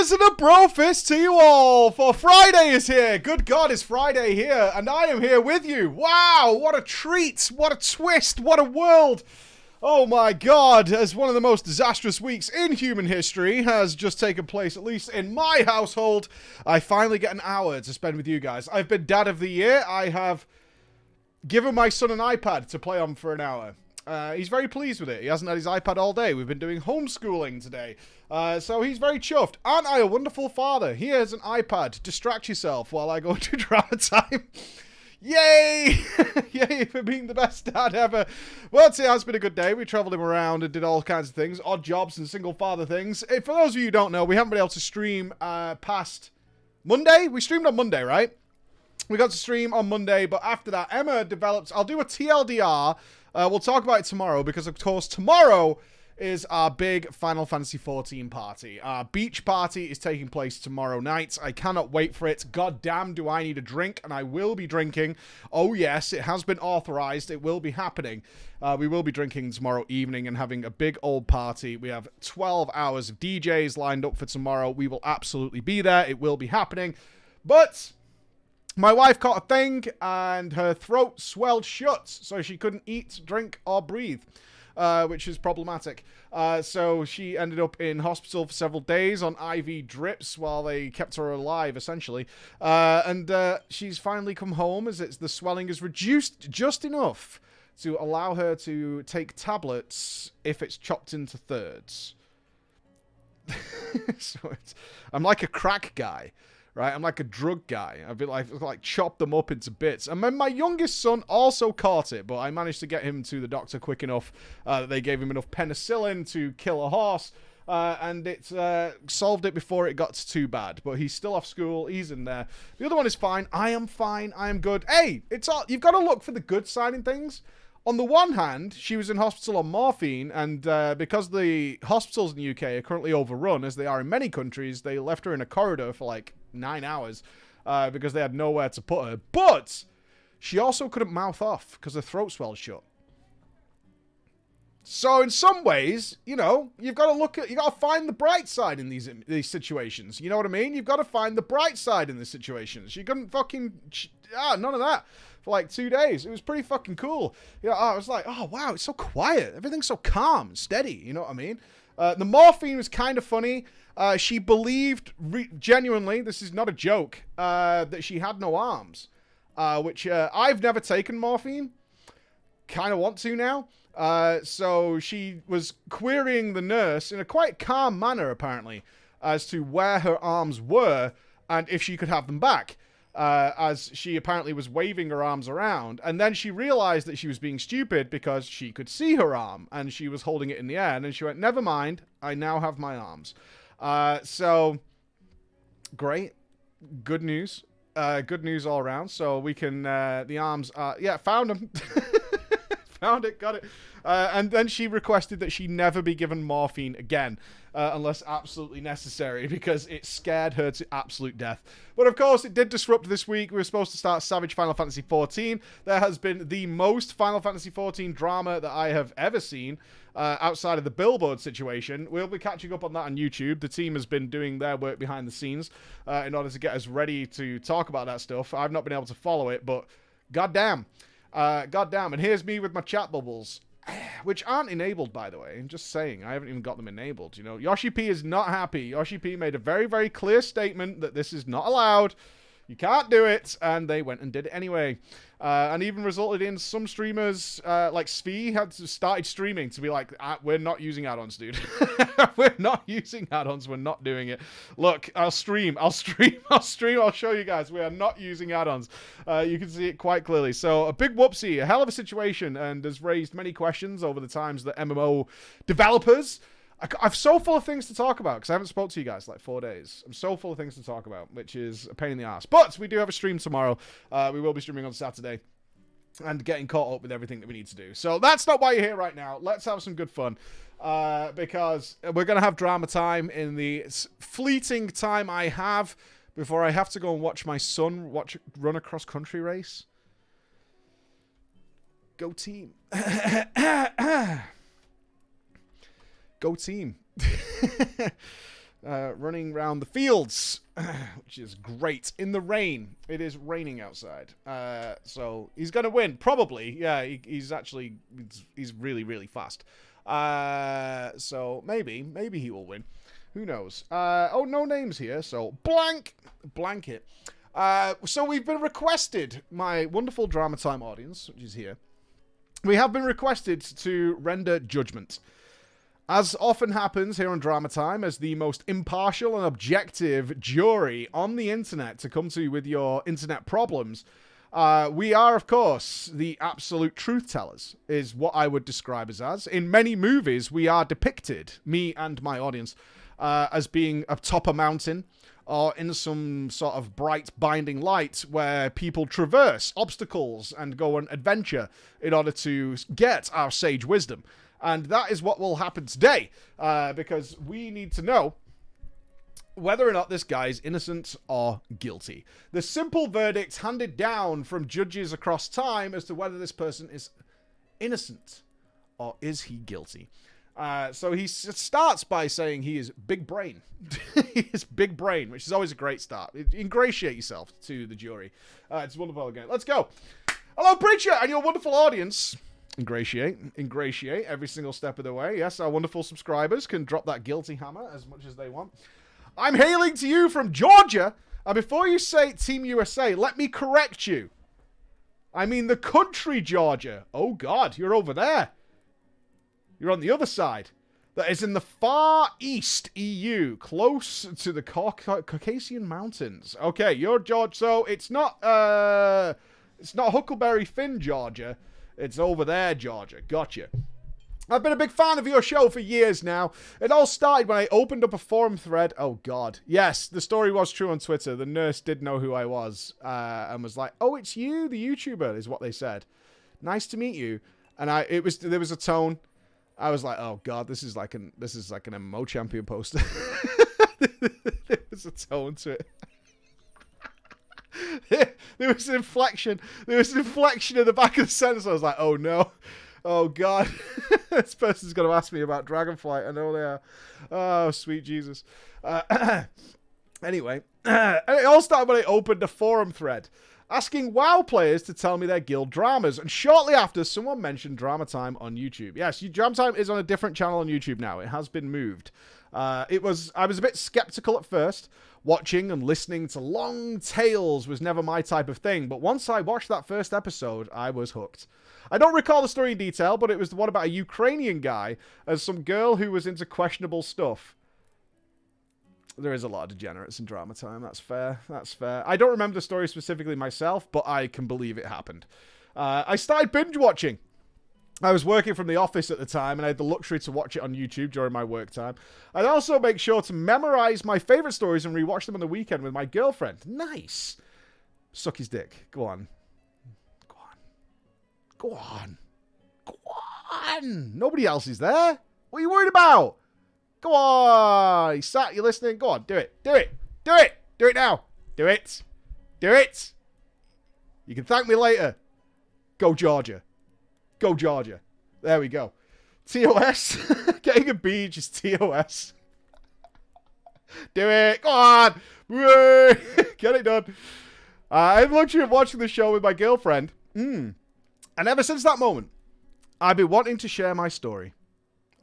Brothers and a bro fist to you all, for Friday is here. Good God, it's Friday here, and I am here with you. Wow, what a treat, what a twist, what a world. Oh my God, as one of the most disastrous weeks in human history has just taken place, at least in my household, I finally get an hour to spend with you guys. I've been Dad of the Year. I have given my son an iPad to play on for an hour. He's very pleased with it. He hasn't had his iPad all day. We've been doing homeschooling today. So he's very chuffed. Aren't I a wonderful father? Here's an iPad. Distract yourself while I go into drama time. Yay! Yay for being the best dad ever. Well, it has been a good day. We travelled him around and did all kinds of things. Odd jobs and single father things. For those of you who don't know, we haven't been able to stream past Monday. We streamed on Monday, right? We got to stream on Monday, but after that, Emma developed... I'll do a TLDR. We'll talk about it tomorrow, because, of course, tomorrow is our big Final Fantasy XIV party. Our beach party is taking place tomorrow night. I cannot wait for it. God damn, do I need a drink, and I will be drinking. Oh, yes, it has been authorized. It will be happening. We will be drinking tomorrow evening and having a big old party. We have 12 hours of DJs lined up for tomorrow. We will absolutely be there. It will be happening. But... my wife caught a thing, and her throat swelled shut, so she couldn't eat, drink, or breathe, which is problematic. So she ended up in hospital for several days on IV drips while they kept her alive, essentially. And she's finally come home, as the swelling is reduced just enough to allow her to take tablets if it's chopped into thirds. So I'm like a crack guy. Right, I'm like a drug guy. I've been like chop them up into bits. And then my youngest son also caught it, but I managed to get him to the doctor quick enough that they gave him enough penicillin to kill a horse, and it solved it before it got too bad. But he's still off school. He's in there. The other one is fine. I am fine. I am good. Hey, it's all, you've got to look for the good side in things. On the one hand, she was in hospital on morphine, and because the hospitals in the UK are currently overrun, as they are in many countries, they left her in a corridor for like 9 hours because they had nowhere to put her. But she also couldn't mouth off because her throat swelled shut. So in some ways, you know, you've got to look at, you got to find the bright side in these situations. You know what I mean? You've got to find the bright side in the situations. She couldn't fucking, none of that. For like 2 days. It was pretty fucking cool. You know, I was like, oh wow, it's so quiet. Everything's so calm and steady. You know what I mean? The morphine was kind of funny. She believed, genuinely, this is not a joke, that she had no arms. Which I've never taken morphine. Kind of want to now. So she was querying the nurse in a quite calm manner, apparently, as to where her arms were and if she could have them back. As she apparently was waving her arms around. And then she realized that she was being stupid because she could see her arm and she was holding it in the air. And then she went, never mind, I now have my arms. So, great. Good news. Good news all around. So we can, the arms, found them. Found it, got it. And then she requested that she never be given morphine again, unless absolutely necessary, because it scared her to absolute death. But of course, it did disrupt this week. We were supposed to start Savage Final Fantasy XIV. There has been the most Final Fantasy XIV drama that I have ever seen, outside of the Billboard situation. We'll be catching up on that on YouTube. The team has been doing their work behind the scenes in order to get us ready to talk about that stuff. I've not been able to follow it, but goddamn. Goddamn, and here's me with my chat bubbles, which aren't enabled, by the way. I'm just saying, I haven't even got them enabled. You know, Yoshi P is not happy. Yoshi P made a very, very clear statement that this is not allowed. You can't do it, and they went and did it anyway. And even resulted in some streamers, like Svi, had to started streaming to be like, we're not using add-ons, dude. We're not using add-ons. We're not doing it. Look, I'll stream. I'll show you guys. We are not using add-ons. You can see it quite clearly. So a big whoopsie, a hell of a situation, and has raised many questions over the times that MMO developers... I'm so full of things to talk about because I haven't spoke to you guys for like 4 days. I'm so full of things to talk about, which is a pain in the ass. But we do have a stream tomorrow. We will be streaming on Saturday and getting caught up with everything that we need to do. So that's not why you're here right now. Let's have some good fun because we're going to have drama time in the fleeting time I have before I have to go and watch my son run a cross-country race. Go team. Go team. running around the fields, which is great. In the rain. It is raining outside. So he's going to win. Probably. Yeah, he's really, really fast. So maybe he will win. Who knows? Oh, no names here. So blank it. So we've been requested, my wonderful Drama Time audience, which is here. We have been requested to render judgment. As often happens here on Drama Time, as the most impartial and objective jury on the internet to come to you with your internet problems, we are, of course, the absolute truth tellers, is what I would describe us as. In many movies, we are depicted, me and my audience, as being atop a mountain or in some sort of bright binding light where people traverse obstacles and go on adventure in order to get our sage wisdom. And that is what will happen today, because we need to know whether or not this guy's innocent or guilty. The simple verdict handed down from judges across time as to whether this person is innocent or is he guilty. So he starts by saying he is big brain. He is big brain, which is always a great start. Ingratiate yourself to the jury. It's wonderful again. Let's go. Hello, Preacher, and your wonderful audience. Ingratiate every single step of the way. Yes, our wonderful subscribers can drop that guilty hammer as much as they want. I'm hailing to you from Georgia. And before you say Team USA, let me correct you. I mean the country Georgia. Oh, God, you're over there. You're on the other side. That is in the far east EU, close to the Caucasian Mountains. Okay, you're Georgia. So it's not Huckleberry Finn, Georgia. It's over there, Georgia. Gotcha. I've been a big fan of your show for years now. It all started when I opened up a forum thread. Oh, God. Yes, the story was true on Twitter. The nurse did know who I was and was like, oh, it's you, the YouTuber, is what they said. Nice to meet you. And there was a tone. I was like, oh, God, this is like an MMO champion poster. There was a tone to it. There was an inflection. There was an inflection in the back of the sentence. I was like, oh, no. Oh, God. This person's going to ask me about Dragonflight. I know they are. Oh, sweet Jesus. Anyway, it all started when I opened a forum thread asking WoW players to tell me their guild dramas. And shortly after, someone mentioned Drama Time on YouTube. Yes, Drama Time is on a different channel on YouTube now. It has been moved. I was a bit skeptical at first. Watching and listening to long tales was never my type of thing. But once I watched that first episode, I was hooked. I don't recall the story in detail, but it was the one about a Ukrainian guy and some girl who was into questionable stuff. There is a lot of degenerates in Drama Time. That's fair. That's fair. I don't remember the story specifically myself, but I can believe it happened. I started binge watching. I was working from the office at the time, and I had the luxury to watch it on YouTube during my work time. I'd also make sure to memorize my favorite stories and rewatch them on the weekend with my girlfriend. Nice. Suck his dick. Go on. Go on. Go on. Go on. Nobody else is there. What are you worried about? Go on. He sat, you're listening. Go on. Do it. Do it. Do it. Do it now. Do it. Do it. You can thank me later. Go Georgia. Go Georgia. There we go. TOS. Getting a beach is TOS. Do it. Go on. Get it done. I had the luxury of watching the show with my girlfriend. And ever since that moment, I've been wanting to share my story.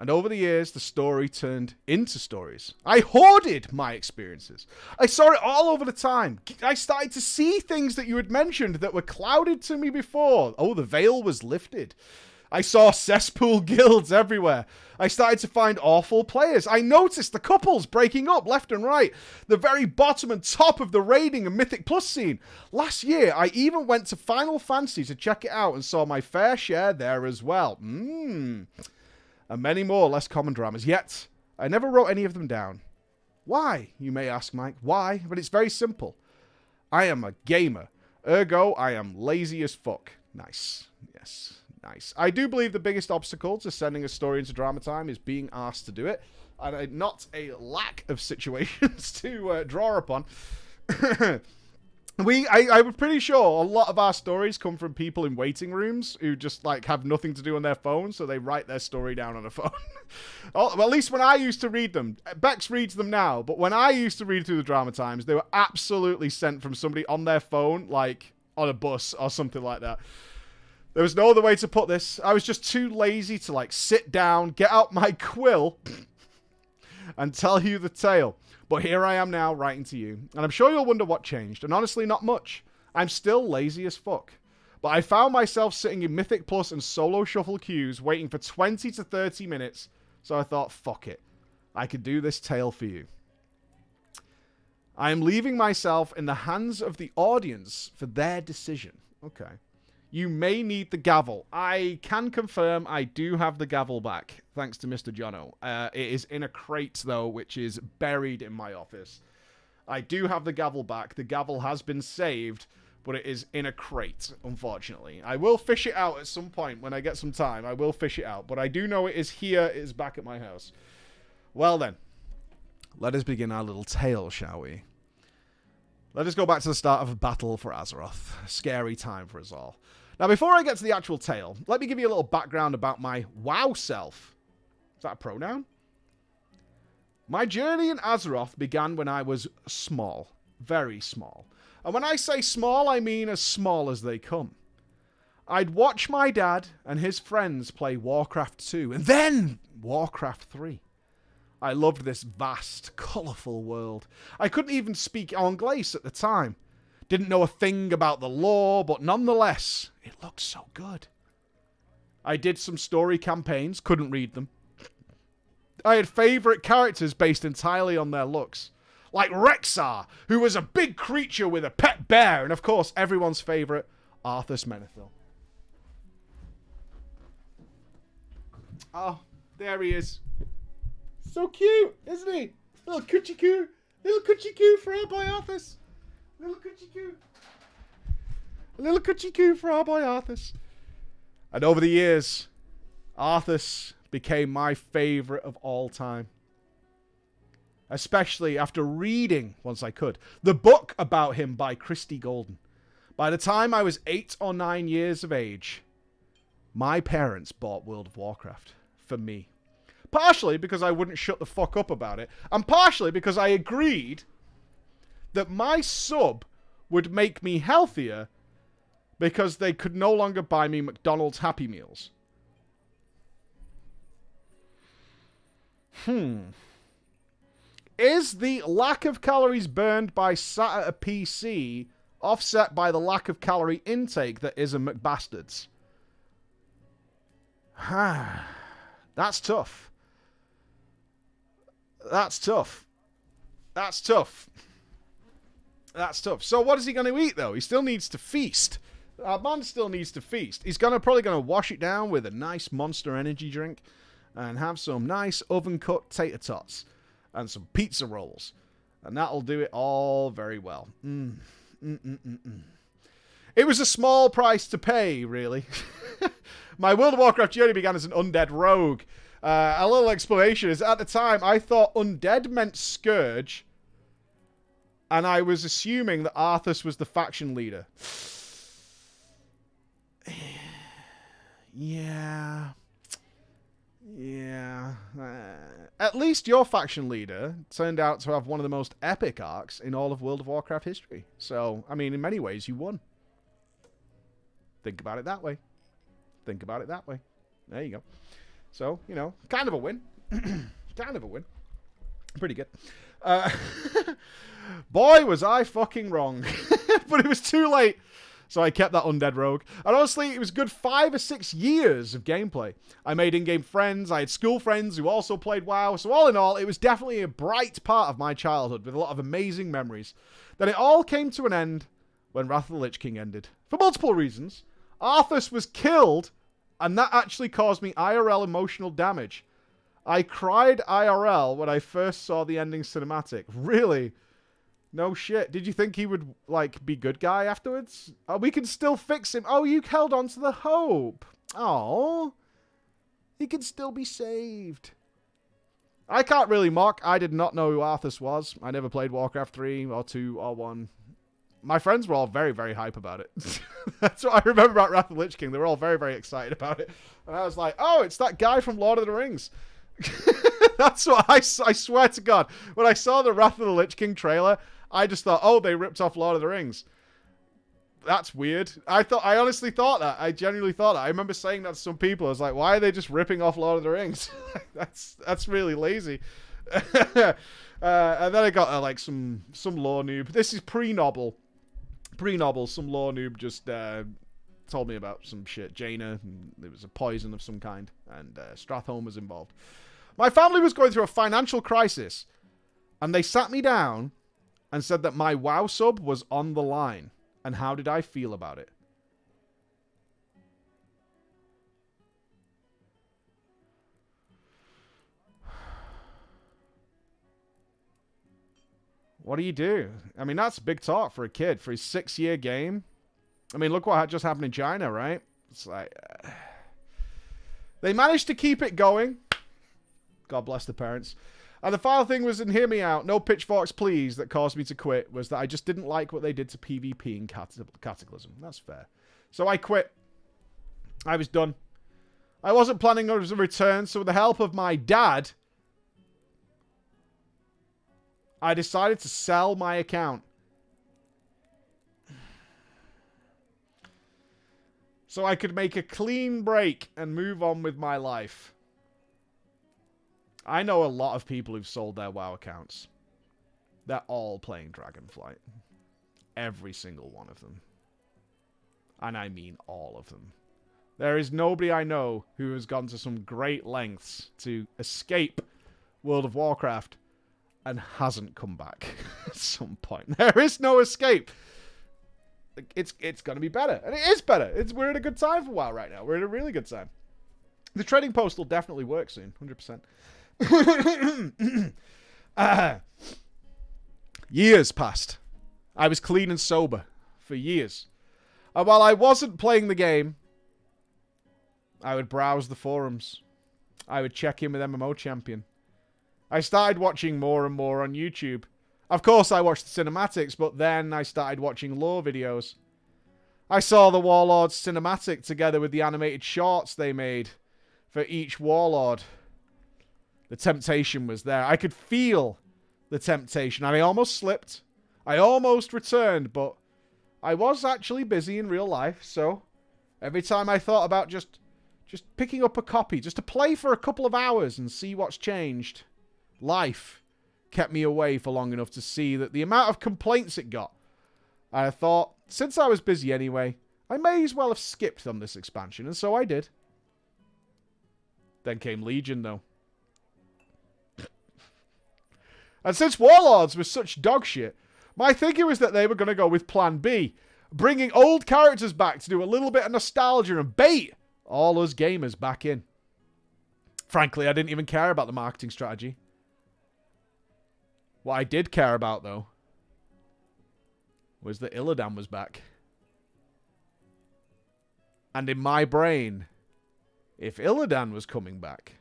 And over the years, the story turned into stories. I hoarded my experiences. I saw it all over the time. I started to see things that you had mentioned that were clouded to me before. Oh, the veil was lifted. I saw cesspool guilds everywhere. I started to find awful players. I noticed the couples breaking up left and right. The very bottom and top of the raiding and Mythic Plus scene. Last year, I even went to Final Fantasy to check it out and saw my fair share there as well. And many more less common dramas. Yet, I never wrote any of them down. Why, you may ask, Mike? Why? But it's very simple. I am a gamer. Ergo, I am lazy as fuck. Nice. Yes, nice. I do believe the biggest obstacle to sending a story into Drama Time is being asked to do it. And not a lack of situations to draw upon. I'm pretty sure a lot of our stories come from people in waiting rooms who just like have nothing to do on their phone, so they write their story down on a phone. Well, at least when I used to read them, Bex reads them now, but when I used to read through the Drama Times, they were absolutely sent from somebody on their phone, like on a bus or something like that. There was no other way to put this. I was just too lazy to like sit down, get out my quill, and tell you the tale. But here I am now writing to you, and I'm sure you'll wonder what changed, and honestly not much. I'm still lazy as fuck. But I found myself sitting in Mythic Plus and solo shuffle queues waiting for 20 to 30 minutes, so I thought, fuck it. I could do this tale for you. I am leaving myself in the hands of the audience for their decision. Okay. You may need the gavel. I can confirm I do have the gavel back, thanks to Mr. Jono. It is in a crate, though, which is buried in my office. I do have the gavel back. The gavel has been saved, but it is in a crate, unfortunately. I will fish it out at some point when I get some time. I will fish it out, but I do know it is here. It is back at my house. Well, then. Let us begin our little tale, shall we? Let us go back to the start of a battle for Azeroth. A scary time for us all. Now, before I get to the actual tale, let me give you a little background about my WoW self. Is that a pronoun? My journey in Azeroth began when I was small. Very small. And when I say small, I mean as small as they come. I'd watch my dad and his friends play Warcraft 2, and then Warcraft 3. I loved this vast, colourful world. I couldn't even speak Anglais at the time. Didn't know a thing about the lore, but nonetheless, it looked so good. I did some story campaigns, couldn't read them. I had favourite characters based entirely on their looks. Like Rexxar, who was a big creature with a pet bear, and of course, everyone's favourite, Arthas Menethil. Oh, there he is. So cute, isn't he? Little coochie coo. Little coochie coo for our boy Arthas. Little coochie coo. A little coochie coo for our boy Arthas. And over the years, Arthas became my favourite of all time. Especially after reading, once I could, the book about him by Christie Golden. By the time I was 8 or 9 years of age, my parents bought World of Warcraft for me. Partially because I wouldn't shut the fuck up about it, and partially because I agreed that my sub would make me healthier because they could no longer buy me McDonald's Happy Meals. Is the lack of calories burned by sat at a PC offset by the lack of calorie intake that is a McBastards? That's tough. That's tough. That's tough. That's tough. So what is he going to eat, though? He still needs to feast. Our man still needs to feast. He's probably going to wash it down with a nice Monster Energy drink and have some nice oven-cut tater tots and some pizza rolls. And that'll do it all very well. It was a small price to pay, really. My World of Warcraft journey began as an undead rogue. A little explanation is, at the time, I thought undead meant Scourge, and I was assuming that Arthas was the faction leader. Yeah. At least your faction leader turned out to have one of the most epic arcs in all of World of Warcraft history. So, I mean, in many ways, you won. Think about it that way. Think about it that way. There you go. So, you know, kind of a win. Kind of a win. Pretty good. Boy, was I fucking wrong. But it was too late. So I kept that undead rogue. And honestly, it was a good 5 or 6 years of gameplay. I made in-game friends. I had school friends who also played WoW. So all in all, it was definitely a bright part of my childhood with a lot of amazing memories. Then it all came to an end when Wrath of the Lich King ended. For multiple reasons. Arthas was killed, and that actually caused me IRL emotional damage. I cried IRL when I first saw the ending cinematic. Really? No shit. Did you think he would, like, be good guy afterwards? Oh, we can still fix him. Oh, you held on to the hope. Oh, he can still be saved. I can't really mock. I did not know who Arthas was. I never played Warcraft 3 or 2 or 1. my friends were all very, very hype about it. That's what I remember about Wrath of the Lich King. They were all very, very excited about it. And I was like, oh, it's that guy from Lord of the Rings. That's what I swear to God. When I saw the Wrath of the Lich King trailer, I just thought, oh, they ripped off Lord of the Rings. That's weird. I honestly thought that. I genuinely thought that. I remember saying that to some people. I was like, why are they just ripping off Lord of the Rings? That's really lazy. And then I got like some lore noob. This is pre-Nobble. Pre-Nobble, some lore noob just told me about some shit. Jaina, there was a poison of some kind, and Stratholme was involved. My family was going through a financial crisis, and they sat me down and said that my WoW sub was on the line. And how did I feel about it? What do you do? I mean, that's big talk for a kid, for his 6-year game. I mean, look what just happened in China, right? It's like... they managed to keep it going. God bless the parents. And the final thing was, and hear me out, no pitchforks please, that caused me to quit, was that I just didn't like what they did to PvP in Cataclysm. That's fair. So I quit. I was done. I wasn't planning on a return, so with the help of my dad, I decided to sell my account. So I could make a clean break and move on with my life. I know a lot of people who've sold their WoW accounts. They're all playing Dragonflight. Every single one of them. And I mean all of them. There is nobody I know who has gone to some great lengths to escape World of Warcraft and hasn't come back at some point. There is no escape. It's going to be better. And it is better. We're in a good time for WoW right now. We're in a really good time. The trading post will definitely work soon. 100%. Years passed. I was clean and sober for years. And while I wasn't playing the game, I would browse the forums. I would check in with MMO Champion. I started watching more and more on YouTube. Of course, I watched the cinematics, but then I started watching lore videos. I saw the Warlords cinematic together with the animated shorts they made for each Warlord. The temptation was there. I could feel the temptation, and I almost slipped. I almost returned, but I was actually busy in real life, so every time I thought about just picking up a copy, just to play for a couple of hours and see what's changed, life kept me away for long enough to see that the amount of complaints it got. And I thought, since I was busy anyway, I may as well have skipped on this expansion, and so I did. Then came Legion, though. And since Warlords was such dog shit, my thinking was that they were going to go with Plan B, bringing old characters back to do a little bit of nostalgia and bait all us gamers back in. Frankly, I didn't even care about the marketing strategy. What I did care about, though, was that Illidan was back. And in my brain, if Illidan was coming back,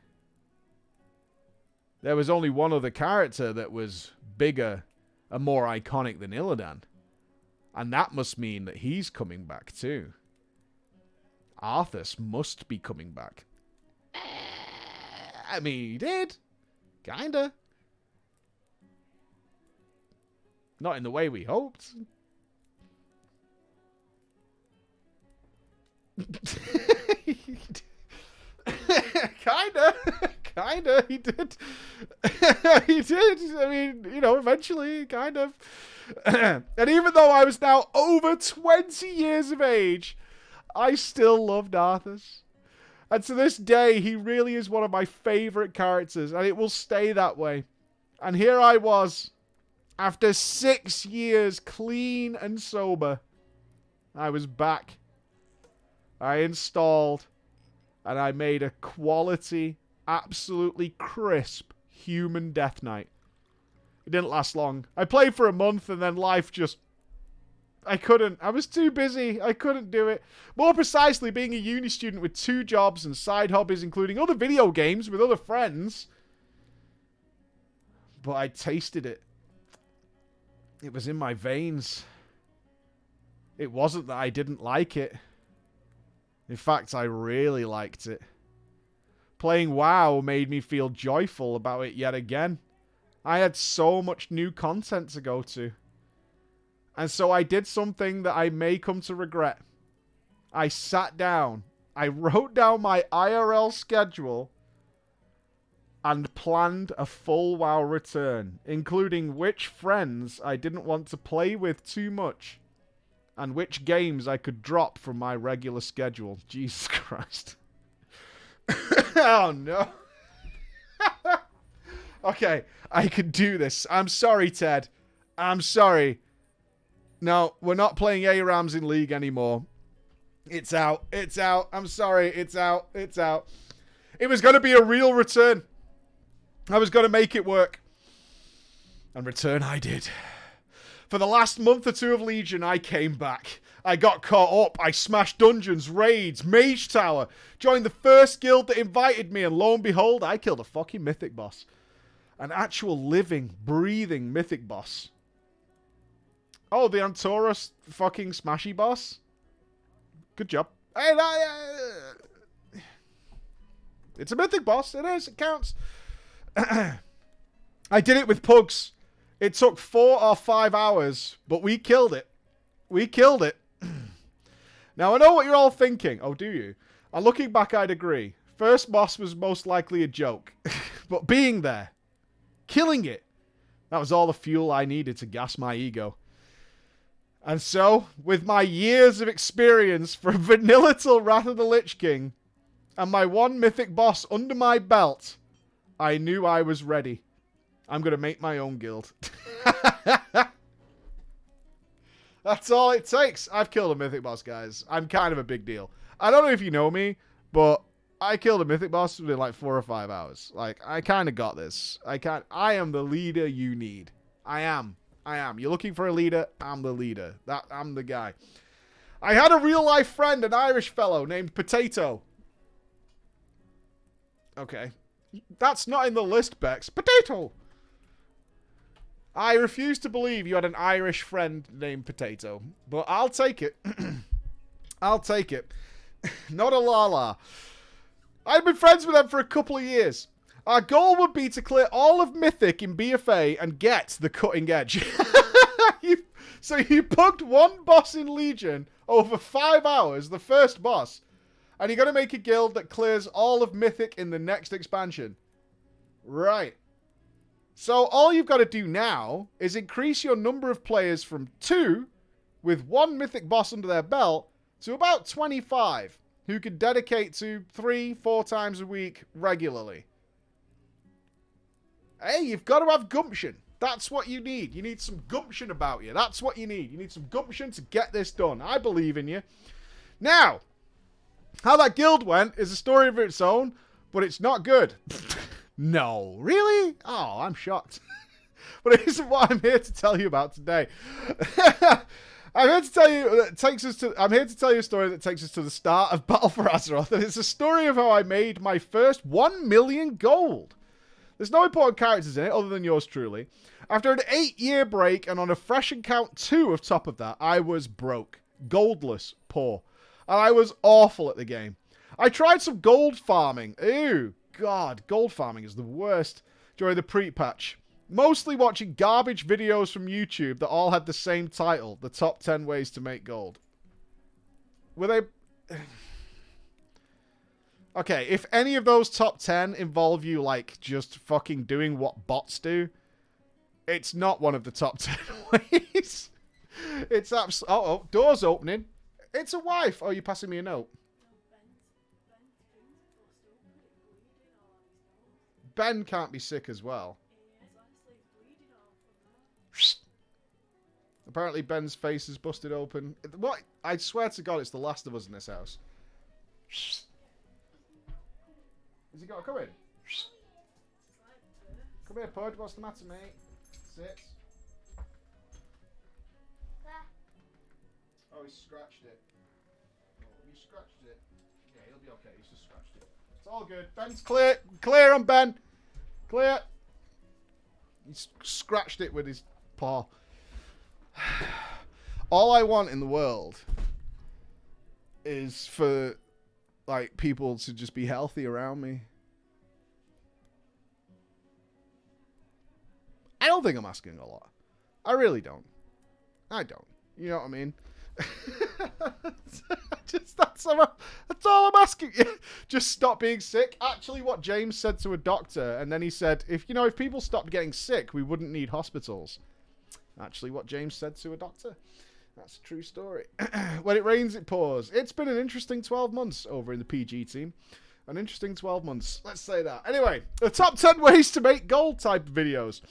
there was only one other character that was bigger and more iconic than Illidan. And that must mean that he's coming back too. Arthas must be coming back. I mean, he did. Kinda. Not in the way we hoped. Kinda. He did. He did. I mean, you know, eventually, kind of. And even though I was now over 20 years of age, I still loved Arthas. And to this day, he really is one of my favorite characters, and it will stay that way. And here I was, after 6 years clean and sober, I was back. I installed, and I made a quality, absolutely crisp human Death Knight. It didn't last long. I played for a month, and then life just... I couldn't. I was too busy. I couldn't do it. More precisely, being a uni student with 2 jobs and side hobbies, including other video games with other friends. But I tasted it. It was in my veins. It wasn't that I didn't like it. In fact, I really liked it. Playing WoW made me feel joyful about it yet again. I had so much new content to go to. And so I did something that I may come to regret. I sat down, I wrote down my IRL schedule, and planned a full WoW return, including which friends I didn't want to play with too much, and which games I could drop from my regular schedule. Jesus Christ. Oh, no. Okay, I can do this. I'm sorry, Ted. I'm sorry. No, we're not playing ARAMs in League anymore. It's out. It's out. I'm sorry. It's out. It's out. It was going to be a real return. I was going to make it work. And return I did. For the last month or two of Legion, I came back. I got caught up. I smashed dungeons, raids, Mage Tower. Joined the first guild that invited me. And lo and behold, I killed a fucking mythic boss. An actual living, breathing mythic boss. Oh, the Antorus fucking smashy boss? Good job. Hey, it's a mythic boss. It is. It counts. I did it with pugs. It took 4 or 5 hours, but we killed it. We killed it. Now, I know what you're all thinking. Oh, do you? And looking back, I'd agree. First boss was most likely a joke. But being there, killing it, that was all the fuel I needed to gas my ego. And so, with my years of experience from vanilla till Wrath of the Lich King, and my one mythic boss under my belt, I knew I was ready. I'm going to make my own guild. That's all it takes. I've killed a mythic boss, guys. I'm kind of a big deal. I don't know if you know me, but I killed a mythic boss within like 4 or 5 hours. Like, I kind of got this. I am the leader you need. I am. You're looking for a leader? I'm the leader. I'm the guy. I had a real life friend, an Irish fellow named Potato. Okay. That's not in the list, Bex. Potato! I refuse to believe you had an Irish friend named Potato. But I'll take it. I'll take it. Not a la-la. I've been friends with them for a couple of years. Our goal would be to clear all of Mythic in BFA and get the cutting edge. So you pugged one boss in Legion over 5 hours, the first boss, and you're going to make a guild that clears all of Mythic in the next expansion. Right. So all you've got to do now is increase your number of players from 2, with 1 Mythic boss under their belt, to about 25, who can dedicate to 3-4 times a week regularly. Hey, you've got to have gumption. That's what you need. You need some gumption about you. That's what you need. You need some gumption to get this done. I believe in you. Now, how that guild went is a story of its own, but it's not good. No. Really? Oh, I'm shocked. But it isn't what I'm here to tell you about today. I'm here to tell you a story that takes us to the start of Battle for Azeroth, and it's a story of how I made my first 1 million gold. There's no important characters in it other than yours truly. After an 8-year break and on a fresh account 2 of top of that, I was broke, goldless, poor, and I was awful at the game. I tried some gold farming. Ew, God, gold farming is the worst during the pre-patch. Mostly watching garbage videos from YouTube that all had the same title, the top 10 ways to make gold. Were they... Okay, if any of those top 10 involve you, like, just fucking doing what bots do, it's not one of the top 10 ways. It's oh, door's opening. It's a wife. Oh, you're passing me a note. Ben can't be sick as well. Apparently Ben's face is busted open. What? I swear to God, it's the last of us in this house. Has he got to come in? Come here, Pud. What's the matter, mate? Sit. Oh, he scratched it. Oh, he scratched it. Yeah, he'll be okay. He's just scratched it. It's all good. Ben's clear. Clear on Ben. Clear. He scratched it with his paw. All I want in the world is for, like, people to just be healthy around me. I don't think I'm asking a lot. I really don't. I don't. You know what I mean? That's all I'm asking you. Just stop being sick. Actually, what James said to a doctor, and then he said, if people stopped getting sick, we wouldn't need hospitals. Actually, what James said to a doctor. That's a true story. When it rains, it pours. It's been an interesting 12 months over in the PG team. An interesting 12 months. Let's say that. Anyway, the top 10 ways to make gold type videos.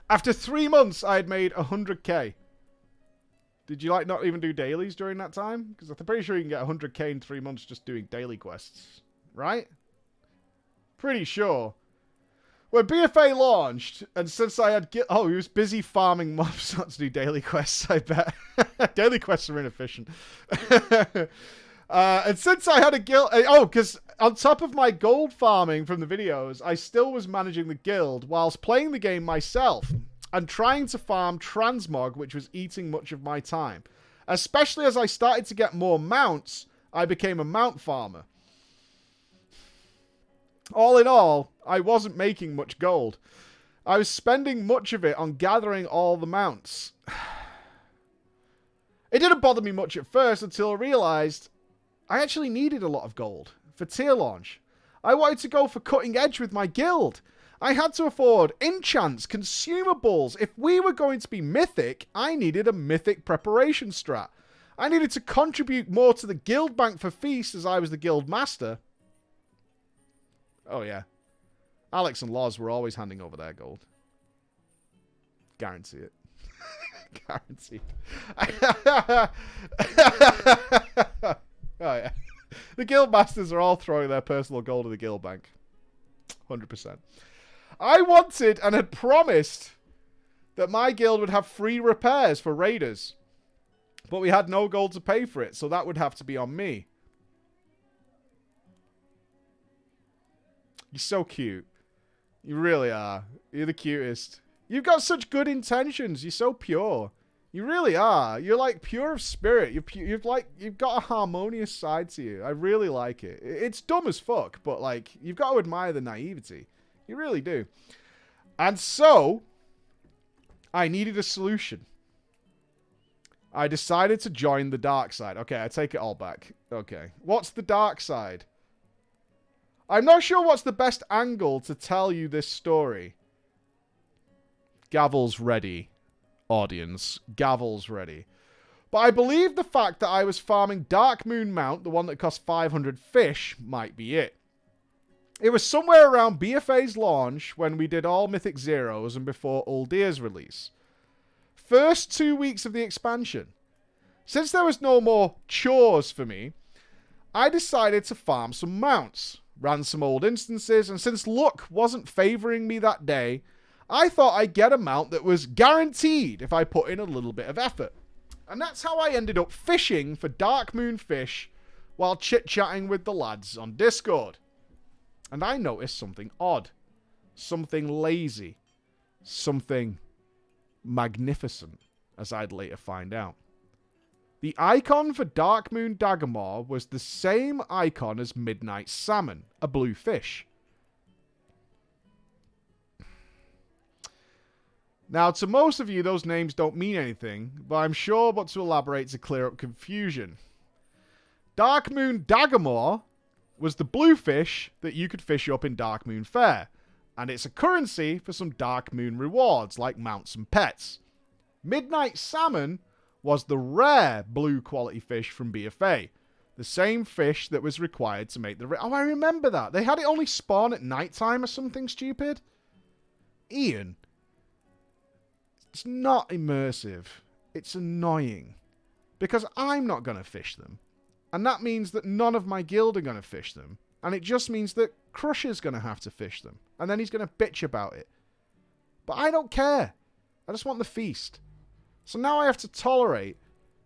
After 3 months, I had made 100k. Did you, like, not even do dailies during that time? Because I'm pretty sure you can get 100k in 3 months just doing daily quests. Right? Pretty sure. When BFA launched, and since I had... he was busy farming mobs not to do daily quests, I bet. Daily quests are inefficient. And since I had a guild... because on top of my gold farming from the videos, I still was managing the guild whilst playing the game myself and trying to farm transmog, which was eating much of my time. Especially as I started to get more mounts, I became a mount farmer. All in all, I wasn't making much gold. I was spending much of it on gathering all the mounts. It didn't bother me much at first until I realized I actually needed a lot of gold for tier launch. I wanted to go for cutting edge with my guild. I had to afford enchants, consumables. If we were going to be mythic, I needed a mythic preparation strat. I needed to contribute more to the guild bank for feasts as I was the guild master. Oh yeah. Alex and Loz were always handing over their gold. Guarantee it. Guaranteed. Oh yeah. The guild masters are all throwing their personal gold in the guild bank. 100%. I wanted and had promised that my guild would have free repairs for raiders. But we had no gold to pay for it, so that would have to be on me. You're so cute. You really are. You're the cutest. You've got such good intentions. You're so pure. You really are. You're like pure of spirit. You've got a harmonious side to you. I really like it. It's dumb as fuck, but like you've got to admire the naivety. You really do. And so I needed a solution. I decided to join the dark side. Okay, I take it all back. Okay. What's the dark side? I'm not sure what's the best angle to tell you this story. Gavel's ready, audience. Gavel's ready. But I believe the fact that I was farming Dark Moon Mount, the one that cost 500 fish, might be it. It was somewhere around BFA's launch when we did all Mythic Zeros and before Uldir's release. First 2 weeks of the expansion. Since there was no more chores for me, I decided to farm some mounts. Ran some old instances, and since luck wasn't favoring me that day, I thought I'd get a mount that was guaranteed if I put in a little bit of effort. And that's how I ended up fishing for Dark Moon fish while chit-chatting with the lads on Discord. And I noticed something odd, something lazy, something magnificent, as I'd later find out. The icon for Dark Moon Dagamore was the same icon as Midnight Salmon, a blue fish. Now, to most of you, those names don't mean anything, but I'm sure what to elaborate to clear up confusion. Dark Moon Dagamore was the blue fish that you could fish up in Dark Moon Fair, and it's a currency for some Dark Moon rewards, like mounts and pets. Midnight Salmon was the rare blue quality fish from BFA. The same fish that was required to make the... Oh, I remember that. They had it only spawn at nighttime or something stupid. Ian. It's not immersive. It's annoying. Because I'm not going to fish them. And that means that none of my guild are going to fish them. And it just means that Crusher's going to have to fish them. And then he's going to bitch about it. But I don't care. I just want the feast. So now I have to tolerate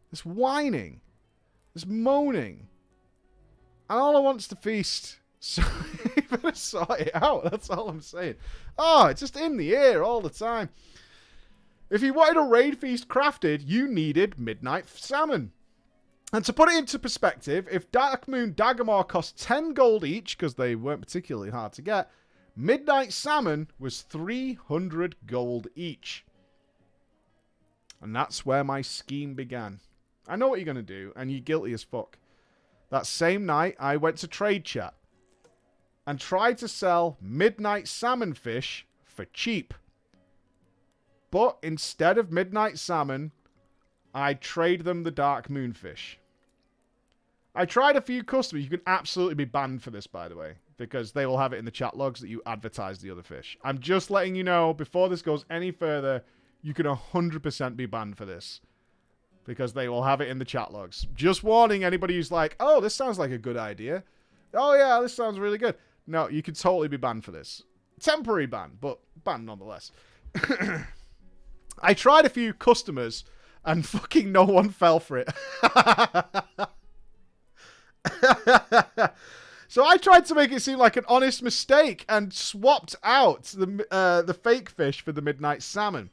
this whining, this moaning. And all I want is to feast. So you better sort it out. That's all I'm saying. Oh, it's just in the air all the time. If you wanted a raid feast crafted, you needed Midnight Salmon. And to put it into perspective, if Darkmoon Dagamar cost 10 gold each, because they weren't particularly hard to get, Midnight Salmon was 300 gold each. And that's where my scheme began. I know what you're going to do, and you're guilty as fuck. That same night, I went to Trade Chat and tried to sell Midnight Salmon fish for cheap. But instead of Midnight Salmon, I trade them the Dark Moonfish. I tried a few customers. You can absolutely be banned for this, by the way, because they will have it in the chat logs that you advertise the other fish. I'm just letting you know, before this goes any further, you can 100% be banned for this, because they will have it in the chat logs. Just warning anybody who's like, oh, this sounds like a good idea. Oh, yeah, this sounds really good. No, you could totally be banned for this. Temporary ban, but ban nonetheless. I tried a few customers, and fucking no one fell for it. So I tried to make it seem like an honest mistake and swapped out the fake fish for the Midnight Salmon.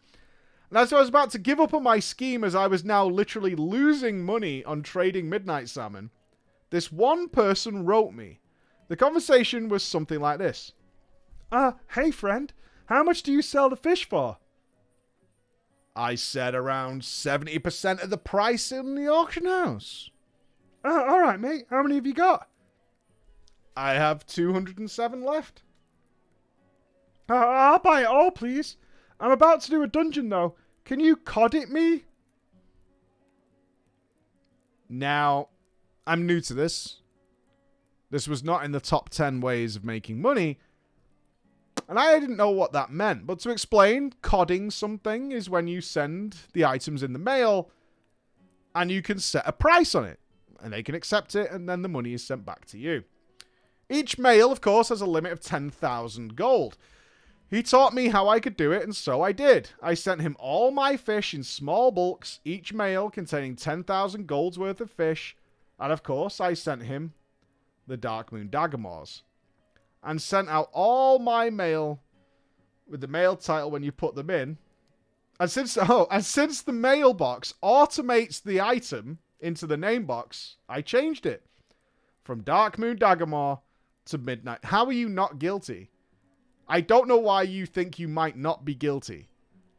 And as I was about to give up on my scheme, as I was now literally losing money on trading Midnight Salmon, this one person wrote me. The conversation was something like this. Hey friend, how much do you sell the fish for? I said around 70% of the price in the auction house. Alright mate, how many have you got? I have 207 left. I'll buy it all, please. I'm about to do a dungeon, though. Can you cod it me? Now, I'm new to this. This was not in the top 10 ways of making money. And I didn't know what that meant. But to explain, codding something is when you send the items in the mail and you can set a price on it. And they can accept it, and then the money is sent back to you. Each mail, of course, has a limit of 10,000 gold. He taught me how I could do it, and so I did. I sent him all my fish in small bulks, each mail containing 10,000 gold's worth of fish. And of course, I sent him the Darkmoon Dagamars. And sent out all my mail with the mail title when you put them in. And since the mailbox automates the item into the name box, I changed it. From Darkmoon Dagamar to Midnight. How are you not guilty? I don't know why you think you might not be guilty.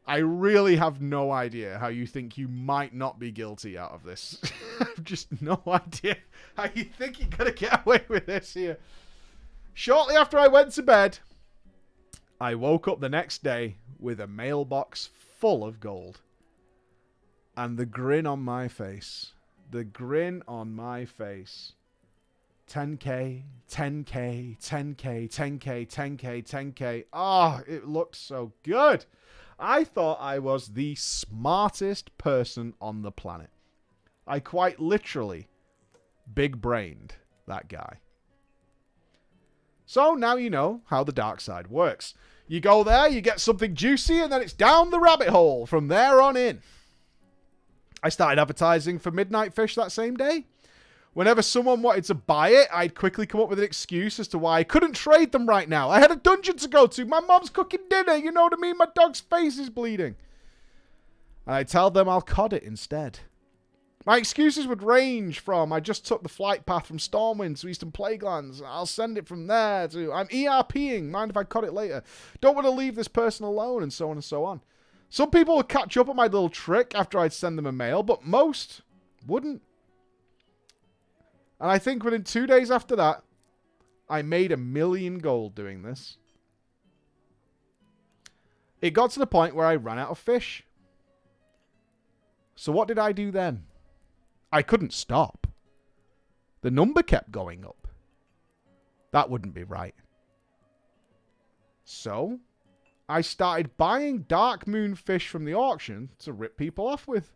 I really have no idea how you think you might not be guilty out of this. I've just no idea how you think you're going to get away with this here. Shortly after I went to bed, I woke up the next day with a mailbox full of gold. And the grin on my face. The grin on my face. 10k, 10k, 10k, 10k, 10k, 10k. Oh, it looked so good. I thought I was the smartest person on the planet. I quite literally big-brained that guy. So now you know how the dark side works. You go there, you get something juicy, and then it's down the rabbit hole from there on in. I started advertising for Midnight Fish that same day. Whenever someone wanted to buy it, I'd quickly come up with an excuse as to why I couldn't trade them right now. I had a dungeon to go to. My mom's cooking dinner. You know what I mean? My dog's face is bleeding. And I tell them I'll cod it instead. My excuses would range from, I just took the flight path from Stormwind to Eastern Plaguelands. I'll send it from there to, I'm ERPing. Mind if I cod it later? Don't want to leave this person alone, and so on and so on. Some people would catch up on my little trick after I'd send them a mail, but most wouldn't. And I think within 2 days after that, I made 1 million gold doing this. It got to the point where I ran out of fish. So what did I do then? I couldn't stop. The number kept going up. That wouldn't be right. So I started buying Darkmoon fish from the auction to rip people off with.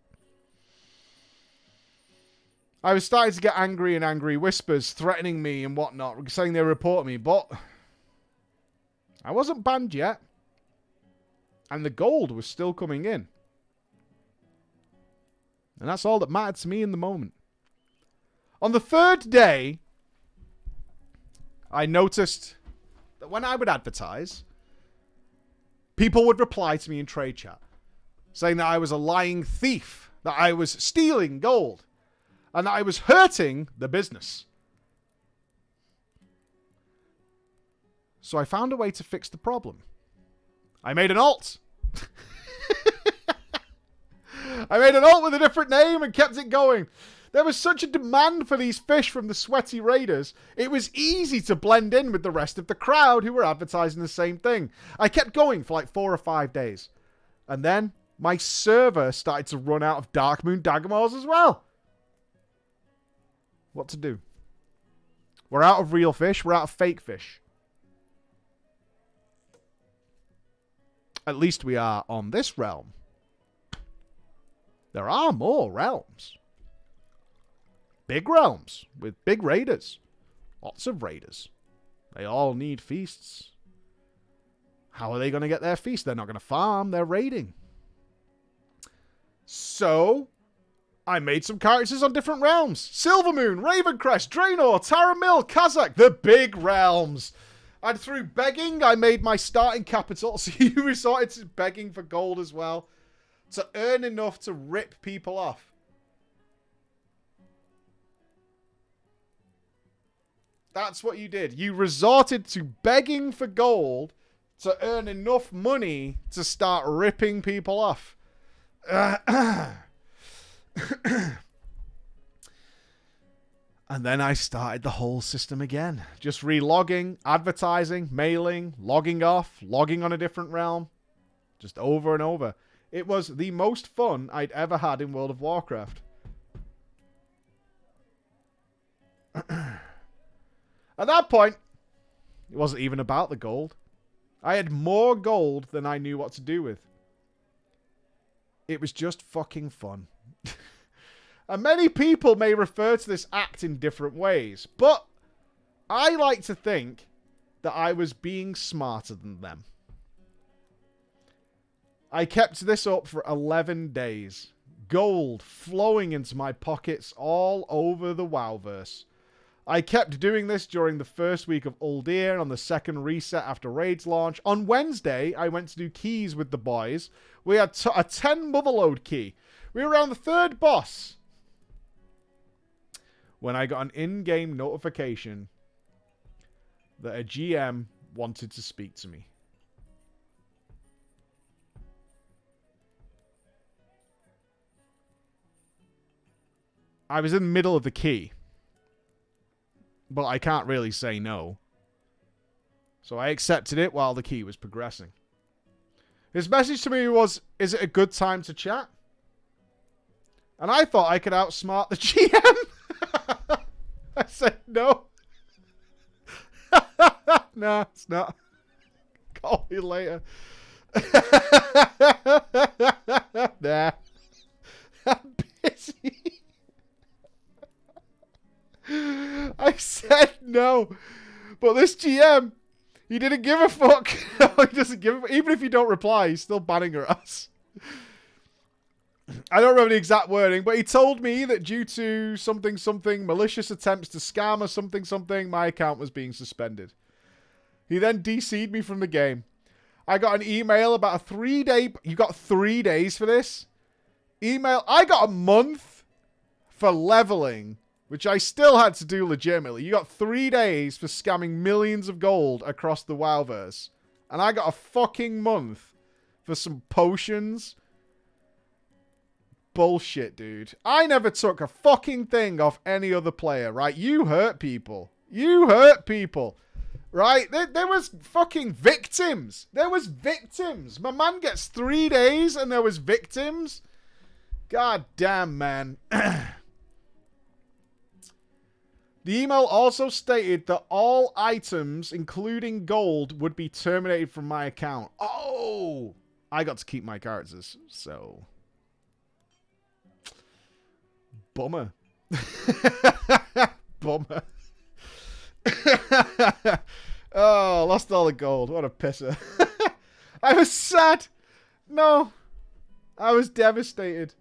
I was starting to get angry and angry whispers threatening me and whatnot, saying they report me, but I wasn't banned yet. And the gold was still coming in. And that's all that mattered to me in the moment. On the third day, I noticed that when I would advertise, people would reply to me in trade chat. saying that I was a lying thief, that I was stealing gold, and that I was hurting the business. So I found a way to fix the problem. I made an alt. I made an alt with a different name and kept it going. There was such a demand for these fish from the sweaty raiders, it was easy to blend in with the rest of the crowd who were advertising the same thing. I kept going for like 4 or 5 days. And then my server started to run out of Darkmoon Dagamores as well. What to do? We're out of real fish. We're out of fake fish. At least we are on this realm. There are more realms. Big realms with big raiders. Lots of raiders. They all need feasts. How are they going to get their feast? They're not going to farm. They're raiding. So, I made some characters on different realms. Silvermoon, Ravencrest, Draenor, Taramil, Kazakh. The big realms. And through begging, I made my starting capital. So you resorted to begging for gold as well. To earn enough to rip people off. That's what you did. You resorted to begging for gold to earn enough money to start ripping people off. And then I started the whole system again. Just relogging, advertising, mailing, logging off, logging on a different realm. Just over and over. It was the most fun I'd ever had in World of Warcraft. At that point, it wasn't even about the gold. I had more gold than I knew what to do with. It was just fucking fun. And many people may refer to this act in different ways, but I like to think that I was being smarter than them. I kept this up for 11 days. Gold flowing into my pockets all over the WoWverse. I kept doing this during the first week of Uldir on the second reset after Raids launch. On Wednesday, I went to do keys with the boys. We had a 10 motherload key. We were around the third boss when I got an in-game notification that a GM wanted to speak to me. I was in the middle of the key. But I can't really say no. So I accepted it while the key was progressing. His message to me was, is it a good time to chat? And I thought I could outsmart the GM. I said no. Nah, it's not. Call me later. Nah. I'm busy. I said no. But this GM, he didn't give a fuck. He doesn't give a, even if you don't reply, he's still banning her ass. I don't remember the exact wording, but he told me that due to something, malicious attempts to scam or something, my account was being suspended. He then DC'd me from the game. I got an email about a 3-day... You got 3 days for this? Email... I got a month for leveling, which I still had to do legitimately. You got 3 days for scamming millions of gold across the WoWverse. And I got a fucking month for some potions. Bullshit, dude. I never took a fucking thing off any other player, right? You hurt people. You hurt people. Right? There was fucking victims. There was victims. My man gets 3 days and there was victims. God damn, man. The email also stated that all items, including gold, would be terminated from my account. Oh! I got to keep my characters, so... Bummer. Bummer. Oh, lost all the gold. What a pisser. I was sad. No. I was devastated.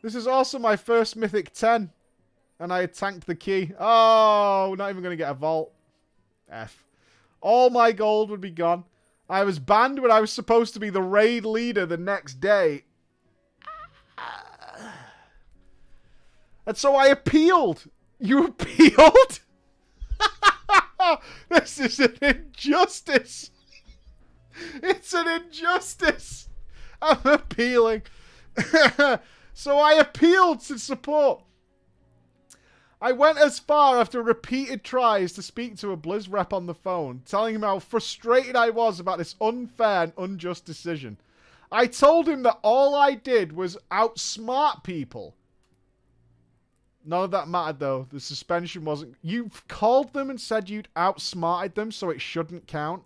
This is also my first Mythic 10. And I had tanked the key. Oh, we're not even going to get a vault. F. All my gold would be gone. I was banned when I was supposed to be the raid leader the next day. And so I appealed. You appealed? This is an injustice. It's an injustice. I'm appealing. So I appealed to support. I went as far after repeated tries to speak to a Blizz rep on the phone, telling him how frustrated I was about this unfair and unjust decision. I told him that all I did was outsmart people. None of that mattered, though. The suspension wasn't... You called them and said you'd outsmarted them, so it shouldn't count.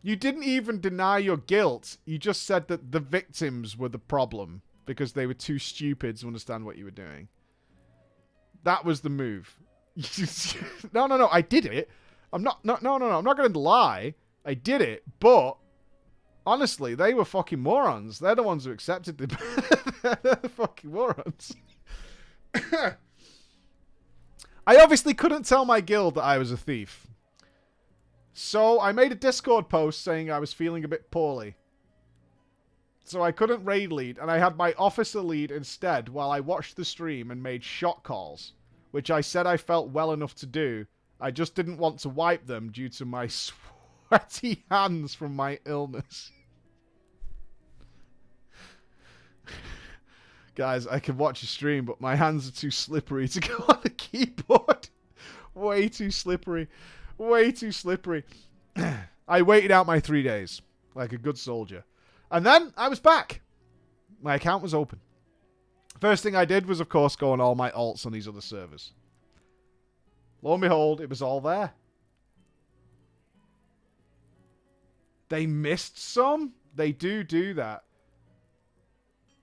You didn't even deny your guilt. You just said that the victims were the problem because they were too stupid to understand what you were doing. That was the move. No. I did it. I'm not... No. I'm not going to lie. I did it, but... Honestly, they were fucking morons. They're the ones who accepted the... They're the fucking morons. I obviously couldn't tell my guild that I was a thief. So I made a Discord post saying I was feeling a bit poorly. So I couldn't raid lead, and I had my officer lead instead while I watched the stream and made shot calls, which I said I felt well enough to do. I just didn't want to wipe them due to my sweaty hands from my illness. Guys, I can watch a stream, but my hands are too slippery to go on the keyboard. Way too slippery. Way too slippery. I waited out my 3 days, like a good soldier. And then I was back. My account was open. First thing I did was, of course, go on all my alts on these other servers. Lo and behold, it was all there. They missed some? They do that.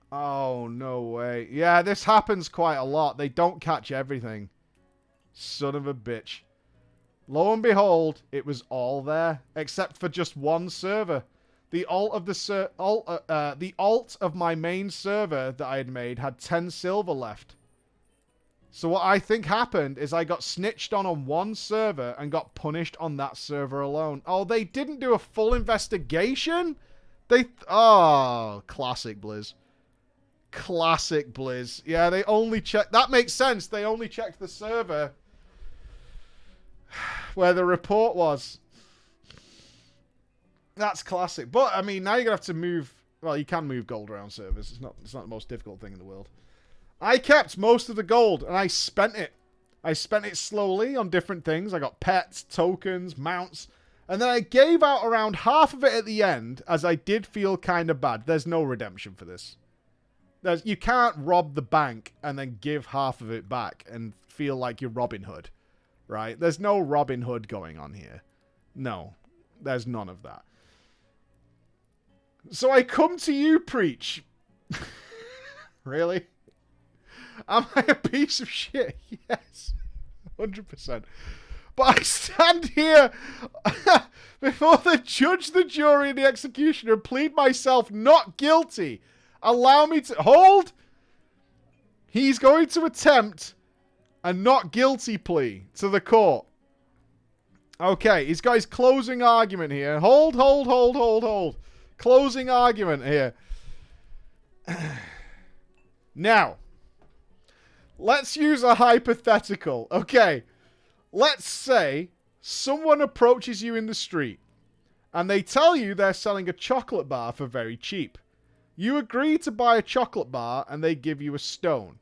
Oh, no way. Yeah, this happens quite a lot. They don't catch everything. Son of a bitch. Lo and behold, it was all there, except for just one server. The alt of my main server that I had made had 10 silver left. So what I think happened is I got snitched on one server and got punished on that server alone. Oh, they didn't do a full investigation? Oh, classic Blizz. Classic Blizz. Yeah, they only checked... That makes sense. They only checked the server where the report was. That's classic. But, I mean, now you're going to have to move... Well, you can move gold around servers. It's not the most difficult thing in the world. I kept most of the gold, and I spent it. I spent it slowly on different things. I got pets, tokens, mounts, and then I gave out around half of it at the end, as I did feel kind of bad. There's no redemption for this. You can't rob the bank and then give half of it back and feel like you're Robin Hood, right? There's no Robin Hood going on here. No, there's none of that. So I come to you, Preach. Really? Am I a piece of shit? Yes. 100%. But I stand here before the judge, the jury, and the executioner and plead myself not guilty. Allow me to... Hold! He's going to attempt a not guilty plea to the court. Okay, he's got his closing argument here. Hold. Closing argument here. Now, let's use a hypothetical. Okay, let's say someone approaches you in the street and they tell you they're selling a chocolate bar for very cheap. You agree to buy a chocolate bar and they give you a stone.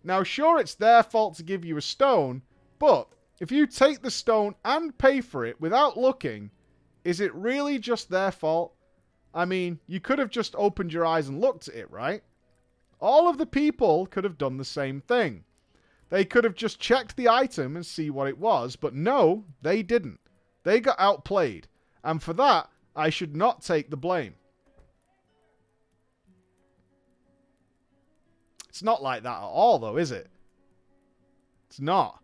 Now, sure, it's their fault to give you a stone, but if you take the stone and pay for it without looking, is it really just their fault? I mean, you could have just opened your eyes and looked at it, right? All of the people could have done the same thing. They could have just checked the item and see what it was, but no, they didn't. They got outplayed, and for that, I should not take the blame. It's not like that at all, though, is it? It's not.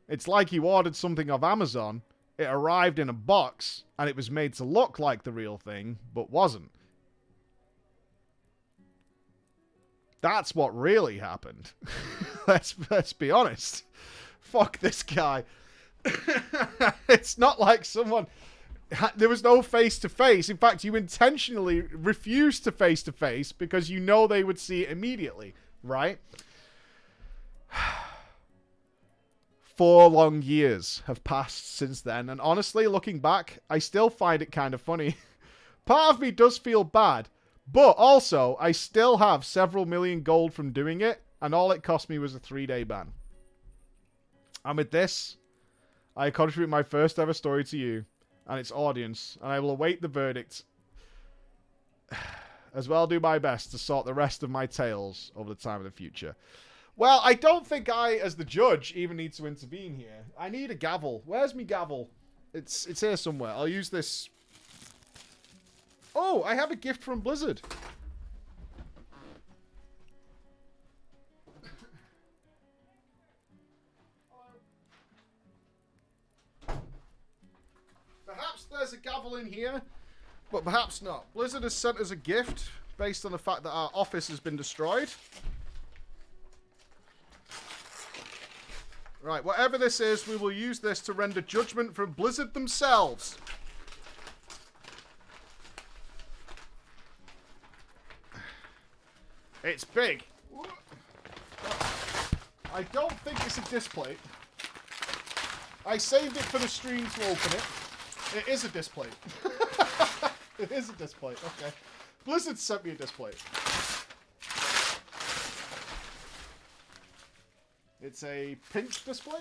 It's like you ordered something off Amazon, it arrived in a box, and it was made to look like the real thing, but wasn't. That's what really happened. Let's be honest. Fuck this guy. It's not like someone There was no face-to-face. In fact, you intentionally refused to face-to-face because you know they would see it immediately, right? 4 long years have passed since then, and honestly, looking back, I still find it kind of funny. Part of me does feel bad, but also, I still have several million gold from doing it, and all it cost me was a 3-day ban. And with this, I contribute my first ever story to you and its audience, and I will await the verdict, as well do my best to sort the rest of my tales over the time of the future. Well, I don't think I, as the judge, even need to intervene here. I need a gavel. Where's me gavel? It's here somewhere. I'll use this. Oh, I have a gift from Blizzard. Perhaps there's a gavel in here, but perhaps not. Blizzard has sent us a gift based on the fact that our office has been destroyed. Right, whatever this is, we will use this to render judgment from Blizzard themselves. It's big. I don't think it's a display. I saved it for the stream to open it. It is a display. It is a display. Okay. Blizzard sent me a display. It's a pink display.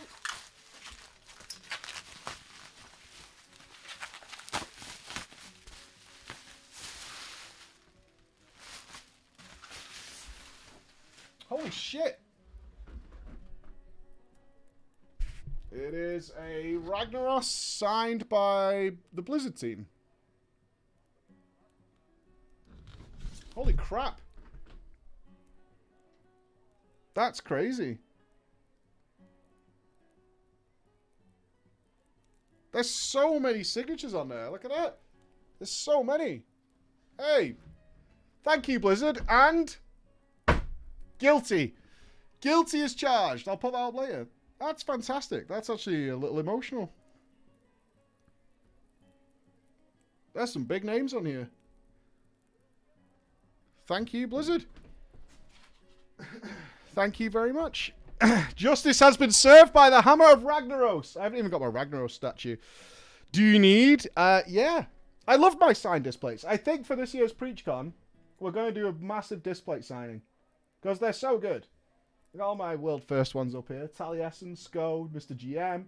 Holy shit. It is a Ragnaros signed by the Blizzard team. Holy crap. That's crazy. There's so many signatures on there. Look at that. There's so many. Hey. Thank you, Blizzard. And guilty. Guilty as charged. I'll put that up later. That's fantastic. That's actually a little emotional. There's some big names on here. Thank you, Blizzard. Thank you very much. Justice has been served by the Hammer of Ragnaros. I haven't even got my Ragnaros statue. Do you need? Yeah. I love my signed displays. I think for this year's PreachCon, we're going to do a massive display signing. Because they're so good. I got all my world first ones up here. Taliesin, Sko, Mr. GM.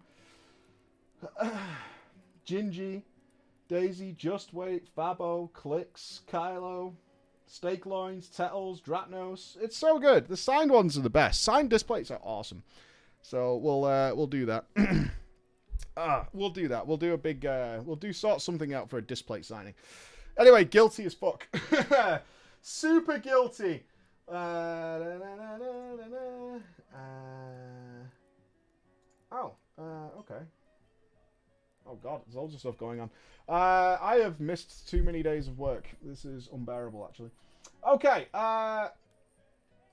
Gingy, Daisy, Just Wait, Fabo, Clicks, Kylo, Steak Loins, Tettles, Dratnos. It's so good. The signed ones are the best. Signed displays are awesome. So we'll do that. We'll do that. We'll do a big sort something out for a display signing. Anyway, guilty as fuck. Super guilty. Okay. Oh god, there's loads of stuff going on. I have missed too many days of work. This is unbearable, actually. Okay,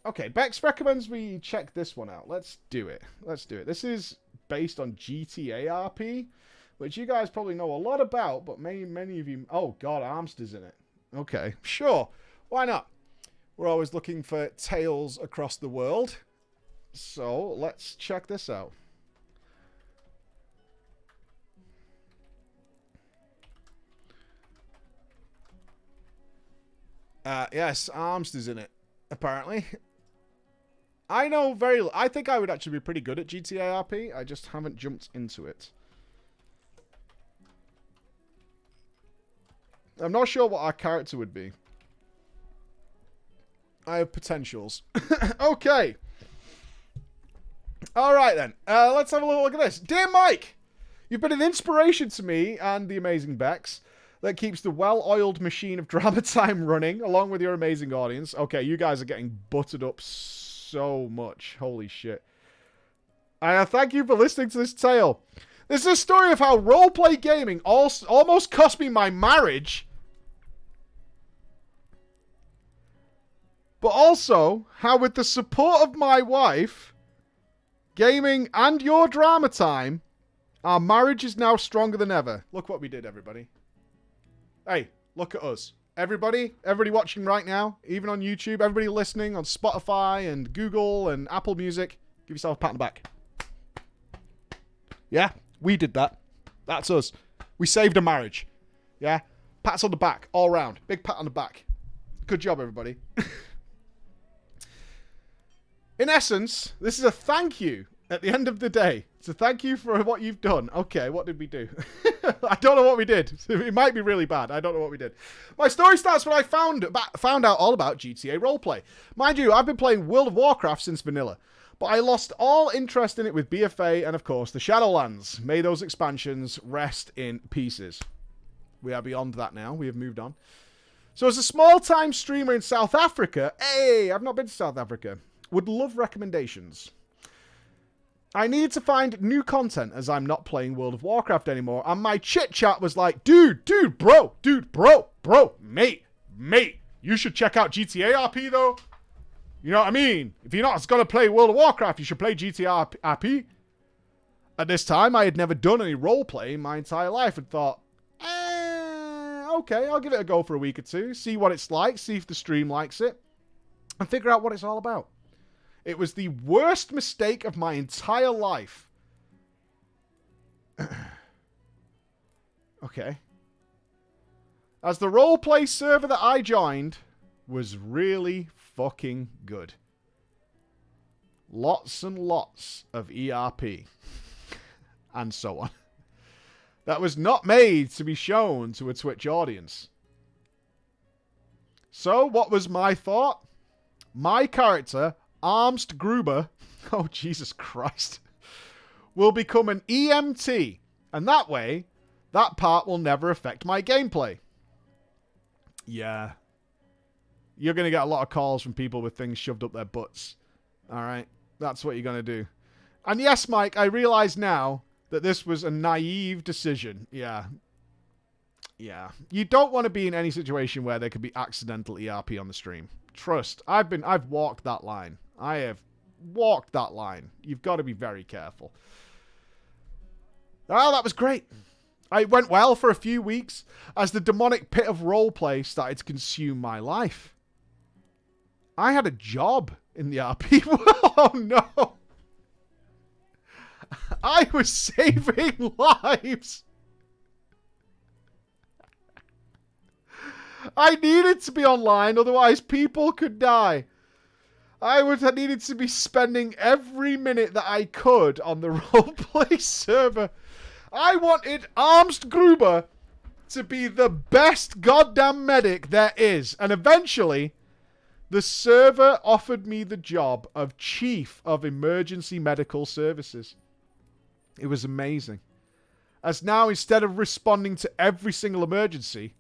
okay, Bex recommends we check this one out. Let's do it. Let's do it. This is based on GTA RP, which you guys probably know a lot about, but many of you... Oh god, Armster's in it. Okay, sure. Why not? We're always looking for tales across the world. So, let's check this out. Yes, Armster's in it, apparently. I know very... I think I would actually be pretty good at GTA RP. I just haven't jumped into it. I'm not sure what our character would be. I have potentials. Okay. Alright then. Let's have a little look at this. Dear Mike, you've been an inspiration to me and the amazing Bex that keeps the well-oiled machine of drama time running, along with your amazing audience. Okay, you guys are getting buttered up so much. Holy shit. Thank you for listening to this tale. This is a story of how roleplay gaming almost cost me my marriage, but also how with the support of my wife, gaming, and your drama time, Our marriage is now stronger than ever. Look what we did, everybody. Hey, look at us. Everybody watching right now, even on YouTube, everybody listening on Spotify and Google and Apple Music, give yourself a pat on the back. Yeah, we did that. That's us. We saved a marriage. Yeah, pats on the back all round. Big pat on the back. Good job, everybody. In essence, this is a thank you at the end of the day. It's a thank you for what you've done. Okay, what did we do? I don't know what we did. It might be really bad. I don't know what we did. My story starts when I found out all about GTA roleplay. Mind you, I've been playing World of Warcraft since vanilla, but I lost all interest in it with BFA and, of course, the Shadowlands. May those expansions rest in pieces. We are beyond that now. We have moved on. So as a small-time streamer in South Africa, hey, I've not been to South Africa, would love recommendations. I need to find new content as I'm not playing World of Warcraft anymore, and my chit-chat was like, dude, bro, mate, you should check out GTA RP, though. You know what I mean? If you're not going to play World of Warcraft, you should play GTA RP. At this time, I had never done any roleplay in my entire life and thought, okay, I'll give it a go for a week or two, see what it's like, see if the stream likes it, and figure out what it's all about. It was the worst mistake of my entire life. Okay. As the roleplay server that I joined was really fucking good. Lots and lots of ERP. And so on. That was not made to be shown to a Twitch audience. So, what was my thought? My character, Armst Gruber, oh Jesus Christ, will become an EMT, and that way, that part will never affect my gameplay. Yeah. You're going to get a lot of calls from people with things shoved up their butts. Alright? That's what you're going to do. And yes, Mike, I realize now that this was a naive decision. Yeah. Yeah. You don't want to be in any situation where there could be accidental ERP on the stream. Trust. I've walked that line. I have walked that line. You've got to be very careful. Oh, that was great. It went well for a few weeks as the demonic pit of roleplay started to consume my life. I had a job in the RP world. Oh, no. I was saving lives. I needed to be online, otherwise people could die. I would have needed to be spending every minute that I could on the roleplay server. I wanted Armst Gruber to be the best goddamn medic there is. And eventually, the server offered me the job of Chief of Emergency Medical Services. It was amazing. As now, instead of responding to every single emergency,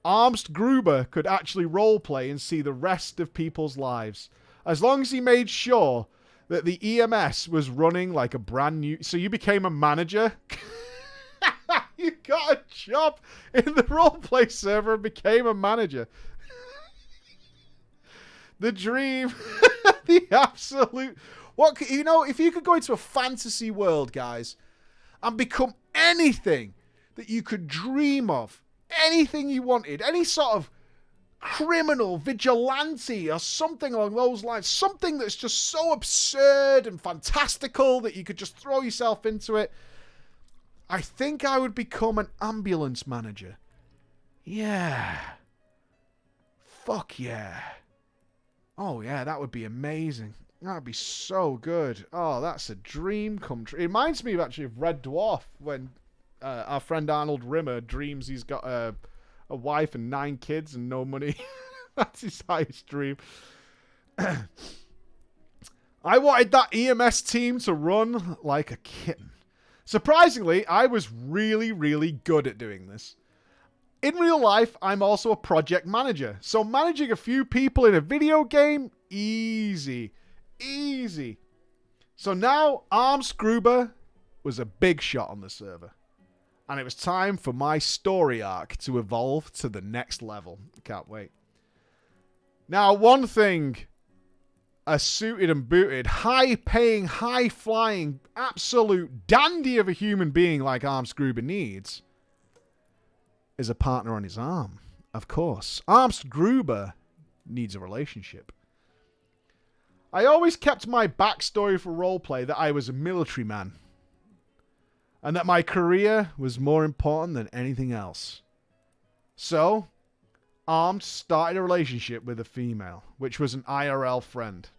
Armst Gruber could actually roleplay and see the rest of people's lives. As long as he made sure that the EMS was running like a brand new... So you became a manager? You got a job in the roleplay server and became a manager. The dream. The absolute... What, you know, if you could go into a fantasy world, guys, and become anything that you could dream of, anything you wanted, any sort of criminal, vigilante, or something along those lines. Something that's just so absurd and fantastical that you could just throw yourself into it. I think I would become an ambulance manager. Yeah. Fuck yeah. Oh yeah, that would be amazing. That would be so good. Oh, that's a dream come true. It reminds me actually of Red Dwarf when our friend Arnold Rimmer dreams he's got a wife and 9 kids and no money. That's his highest dream. I wanted that EMS team to run like a kitten. Surprisingly, I was really, really good at doing this. In real life, I'm also a project manager. So managing a few people in a video game, easy. Easy. So now Armst Gruber was a big shot on the server. And it was time for my story arc to evolve to the next level. Can't wait. Now, one thing a suited and booted, high-paying, high-flying, absolute dandy of a human being like Arms Gruber needs is a partner on his arm. Of course. Arms Gruber needs a relationship. I always kept my backstory for roleplay that I was a military man and that my career was more important than anything else. So, Armed started a relationship with a female, which was an IRL friend.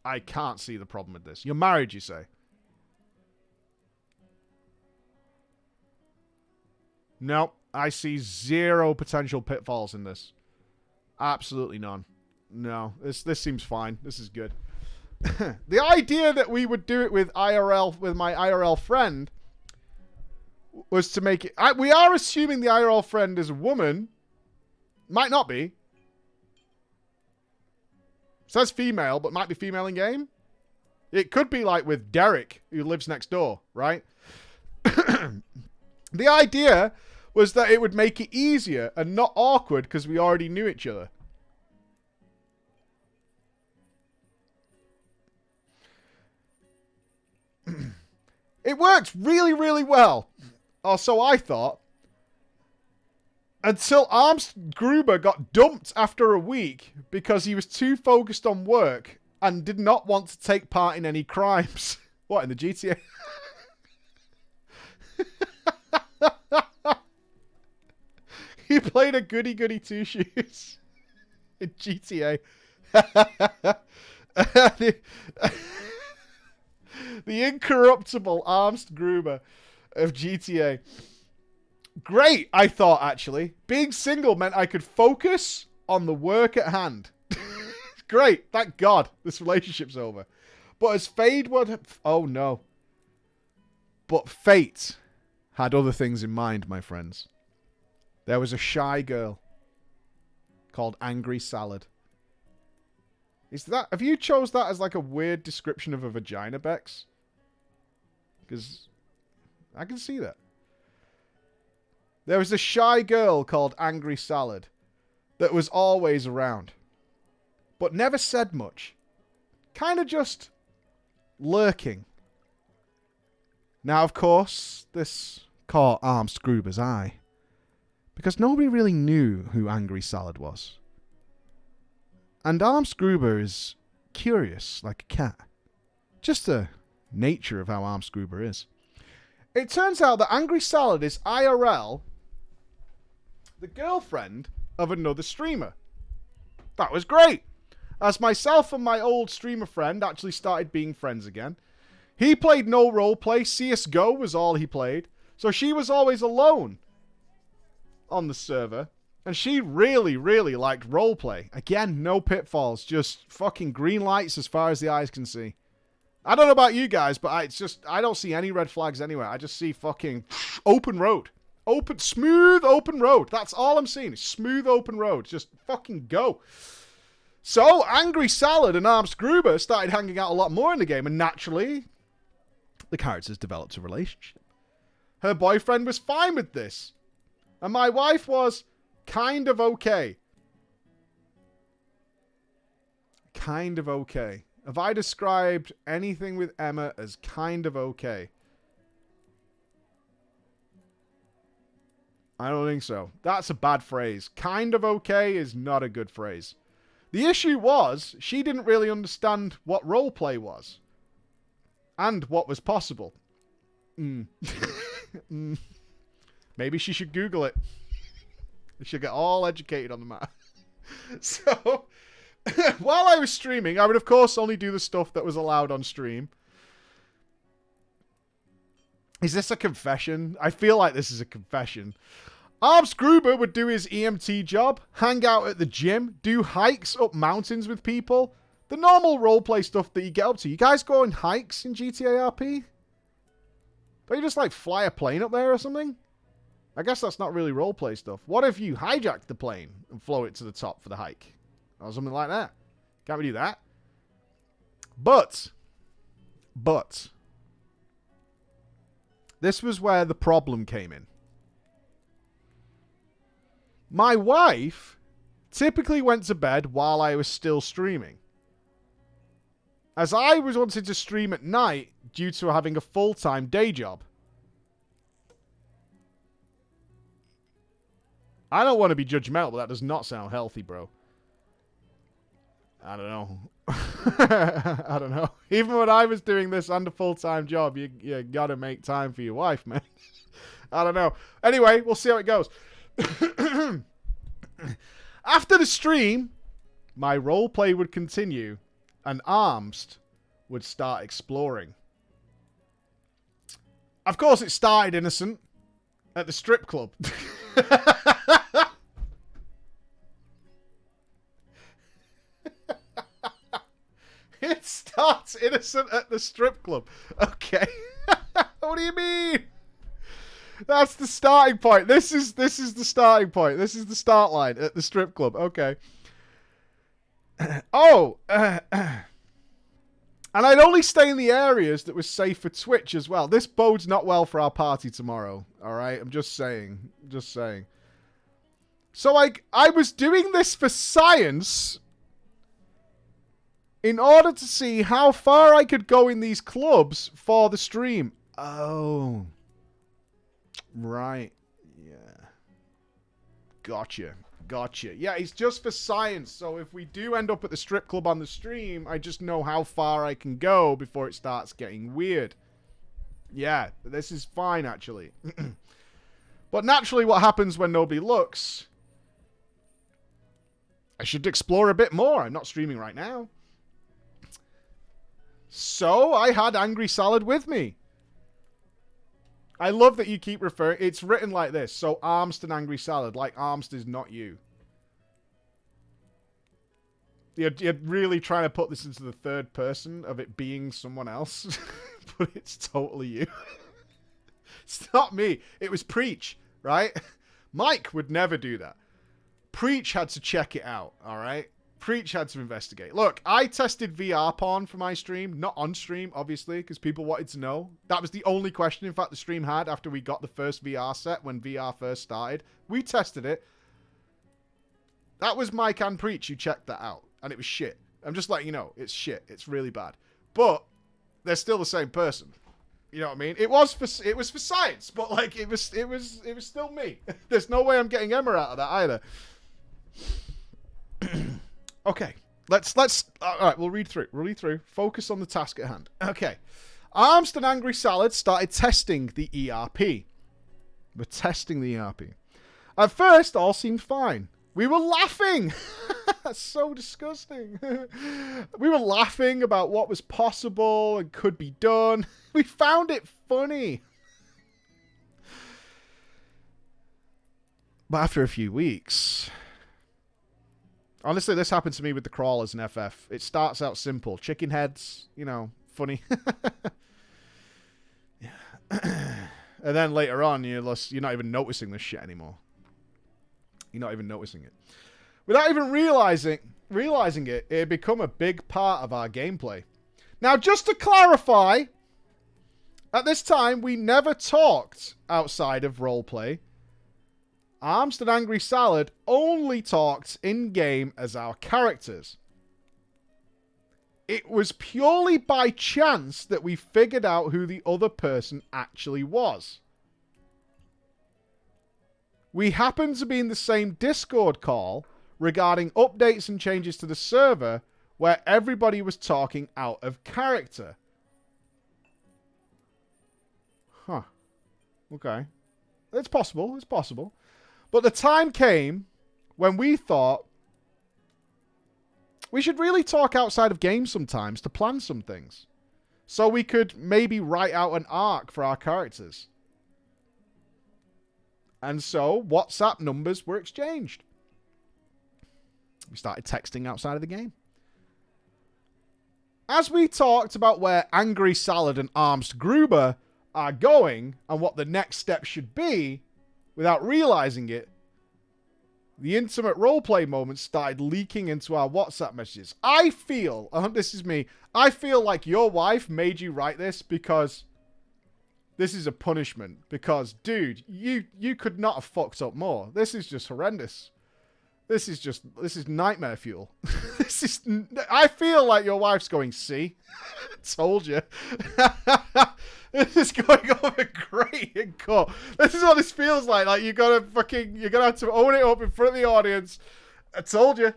I can't see the problem with this. You're married, you say? Nope. I see zero potential pitfalls in this. Absolutely none. No, this seems fine. This is good. The idea that we would do it with IRL, with my IRL friend, was to make it... we are assuming the IRL friend is a woman. Might not be. Says female, but might be female in game. It could be like with Derek, who lives next door, right? The idea was that it would make it easier and not awkward because we already knew each other. It worked really, really well. Or so I thought. Until Arms Gruber got dumped after a week because he was too focused on work and did not want to take part in any crimes. What, in the GTA? He played a goody-goody two-shoes in GTA. The incorruptible Arms Gruber of GTA. Great, I thought, actually. Being single meant I could focus on the work at hand. Great, thank God this relationship's over. But as Fade would... Oh, no. But fate had other things in mind, my friends. There was a shy girl called Angry Salad. Is that... Have you chose that as like a weird description of a vagina, Bex? Because I can see that. There was a shy girl called Angry Salad that was always around, but never said much. Kind of just lurking. Now, of course, this caught Arms Gruber's eye, because nobody really knew who Angry Salad was. And Arms Gruber is curious like a cat. Just the nature of how Arms Gruber is. It turns out that Angry Salad is IRL the girlfriend of another streamer. That was great. As myself and my old streamer friend actually started being friends again. He played no roleplay. CSGO was all he played. So she was always alone on the server. And she really, really liked roleplay. Again, no pitfalls. Just fucking green lights as far as the eyes can see. I don't know about you guys, but I don't see any red flags anywhere. I just see fucking open road. Smooth open road. That's all I'm seeing. Smooth open road. Just fucking go. So, Angry Salad and Arms Gruber started hanging out a lot more in the game, and naturally, the characters developed a relationship. Her boyfriend was fine with this. And my wife was kind of okay. Kind of okay. Have I described anything with Emma as kind of okay? I don't think so. That's a bad phrase. Kind of okay is not a good phrase. The issue was, she didn't really understand what roleplay was. And what was possible. Maybe she should Google it. She'll get all educated on the matter. So, while I was streaming, I would of course only do the stuff that was allowed on stream. Is this a confession? I feel like this is a confession. Arms Gruber would do his EMT job, hang out at the gym, do hikes up mountains with people. The normal roleplay stuff that you get up to. You guys go on hikes in GTA RP? Don't you just like fly a plane up there or something? I guess that's not really roleplay stuff. What if you hijacked the plane and flew it to the top for the hike? Or something like that. Can't we do that? But, this was where the problem came in. My wife typically went to bed while I was still streaming. As I was wanting to stream at night due to having a full-time day job. I don't want to be judgmental, but that does not sound healthy, bro. I don't know. I don't know. Even when I was doing this and a full-time job, you gotta make time for your wife, man. I don't know. Anyway, we'll see how it goes. After the stream, my roleplay would continue, and Armst would start exploring. Of course, it started innocent at the strip club. It starts innocent at the strip club. Okay. What do you mean? That's the starting point. This is the starting point. This is the start line at the strip club. Okay. Oh. And I'd only stay in the areas that were safe for Twitch as well. This bodes not well for our party tomorrow. All right? I'm just saying. Just saying. So I was doing this for science in order to see how far I could go in these clubs for the stream. Oh. Right. Yeah. Gotcha. Gotcha. Yeah, it's just for science. So if we do end up at the strip club on the stream, I just know how far I can go before it starts getting weird. Yeah, this is fine, actually. But naturally, what happens when nobody looks? I should explore a bit more. I'm not streaming right now. So I had Angry Salad with me. I love that you keep referring... It's written like this. So Armst and Angry Salad. Like Armst is not you. You're really trying to put this into the third person of it being someone else. But it's totally you. It's not me. It was Preach, right? Mike would never do that. Preach had to check it out, all right? Preach had to investigate. Look, I tested VR porn for my stream. Not on stream, obviously, because people wanted to know. That was the only question, in fact, the stream had after we got the first VR set when VR first started. We tested it. That was Mike and Preach who checked that out. And it was shit. I'm just letting you know. It's shit. It's really bad. But they're still the same person. You know what I mean? It was for science, but like it was still me. There's no way I'm getting Emma out of that either. Okay, let's all right, we'll read through. Focus on the task at hand. Okay. Armst and Angry Salad started testing the ERP. We're testing the ERP. At first, all seemed fine. We were laughing. That's so disgusting. We were laughing about what was possible and could be done. We found it funny. But after a few weeks... Honestly, this happened to me with the crawlers in FF. It starts out simple. Chicken heads, you know, funny. And then later on, you're not even noticing this shit anymore. You're not even noticing it. Without even realizing it, it had become a big part of our gameplay. Now, just to clarify, at this time, we never talked outside of roleplay. Armst and Angry Salad only talked in-game as our characters. It was purely by chance that we figured out who the other person actually was. We happened to be in the same Discord call regarding updates and changes to the server where everybody was talking out of character. Huh. Okay. It's possible. It's possible. But the time came when we thought we should really talk outside of games sometimes to plan some things. So we could maybe write out an arc for our characters. And so WhatsApp numbers were exchanged. We started texting outside of the game. As we talked about where Angry Salad and Armst Gruber are going and what the next step should be, without realizing it, the intimate roleplay moments started leaking into our WhatsApp messages. I feel, this is me, I feel like your wife made you write this because this is a punishment. Because, dude, you could not have fucked up more. This is just horrendous. This is nightmare fuel. I feel like your wife's going, see? Told you. This is going over great in court. This is what this feels like. Like, you're gonna have to own it up in front of the audience. I told you.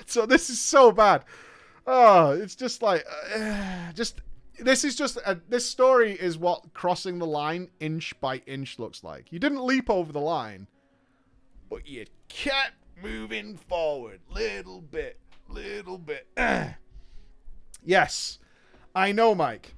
So this is so bad. Oh, it's just like, this story is what crossing the line inch by inch looks like. You didn't leap over the line, but you kept moving forward. Little bit. Yes, I know, Mike.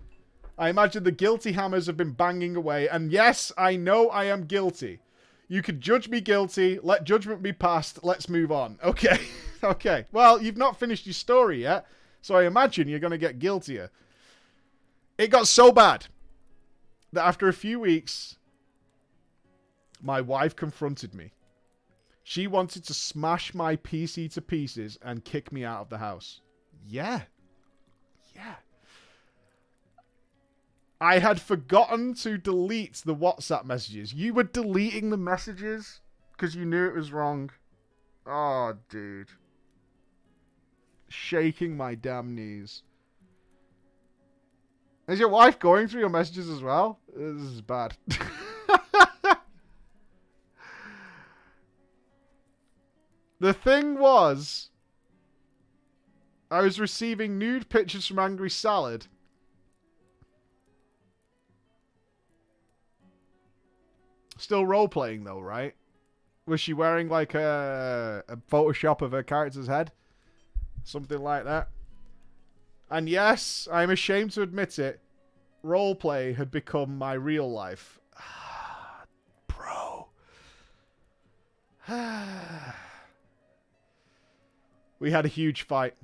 I imagine the guilty hammers have been banging away, and yes, I know I am guilty. You could judge me guilty, let judgment be passed, let's move on. Okay, okay. Well, you've not finished your story yet, so I imagine you're going to get guiltier. It got so bad that after a few weeks, my wife confronted me. She wanted to smash my PC to pieces and kick me out of the house. Yeah. I had forgotten to delete the WhatsApp messages. You were deleting the messages because you knew it was wrong. Oh, dude. Shaking my damn knees. Is your wife going through your messages as well? This is bad. The thing was, I was receiving nude pictures from Angry Salad. Still role-playing, though, right? Was she wearing, like, a Photoshop of her character's head? Something like that. And yes, I'm ashamed to admit it, roleplay had become my real life. Bro. We had a huge fight.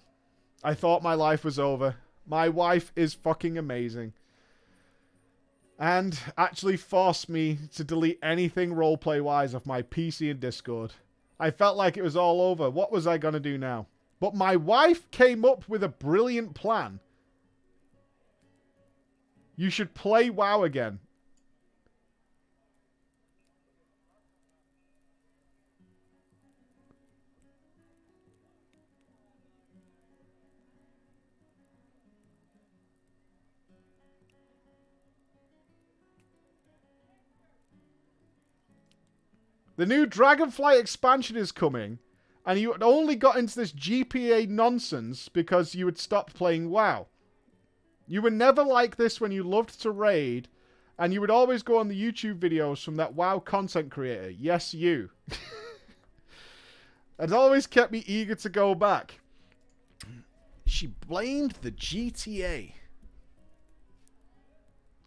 I thought my life was over. My wife is fucking amazing. And actually forced me to delete anything roleplay-wise off my PC and Discord. I felt like it was all over. What was I going to do now? But my wife came up with a brilliant plan. You should play WoW again. The new Dragonflight expansion is coming, and you only got into this GPA nonsense because you had stopped playing WoW. You were never like this when you loved to raid, and you would always go on the YouTube videos from that WoW content creator. Yes, you. It always kept me eager to go back. She blamed the GTA.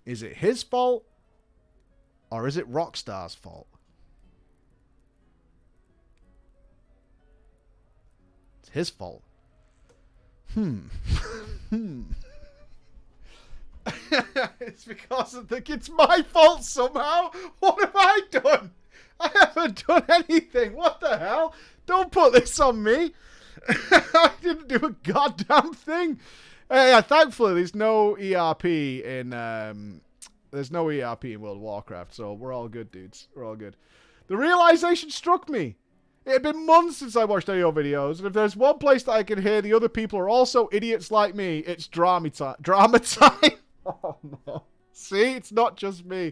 Is it his fault, or is it Rockstar's fault? His fault. It's because I think it's my fault somehow. What have I done? I haven't done anything. What the hell? Don't put this on me. I didn't do a goddamn thing. Yeah, thankfully there's no ERP in World of Warcraft, so we're all good, dudes. We're all good. The realization struck me. It had been months since I watched any of your videos, and if there's one place that I can hear the other people are also idiots like me, it's drama time. Drama time? Oh, no. See? It's not just me.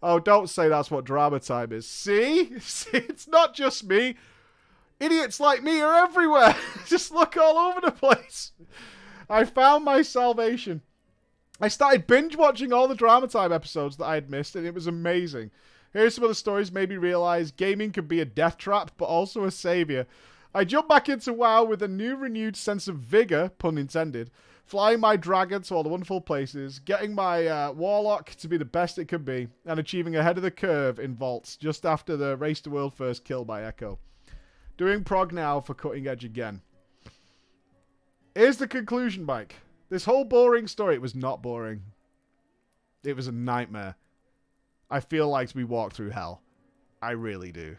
Oh, don't say that's what drama time is. See? See? It's not just me. Idiots like me are everywhere. Just look all over the place. I found my salvation. I started binge watching all the Drama Time episodes that I had missed, and it was amazing. Here's some of the stories made me realize gaming could be a death trap, but also a savior. I jumped back into WoW with a new renewed sense of vigor, pun intended, flying my dragon to all the wonderful places, getting my warlock to be the best it could be, and achieving ahead of the curve in vaults just after the Race to World first kill by Echo. Doing prog now for Cutting Edge again. Here's the conclusion, Mike. This whole boring story, it was not boring. It was a nightmare. I feel like we walked through hell. I really do.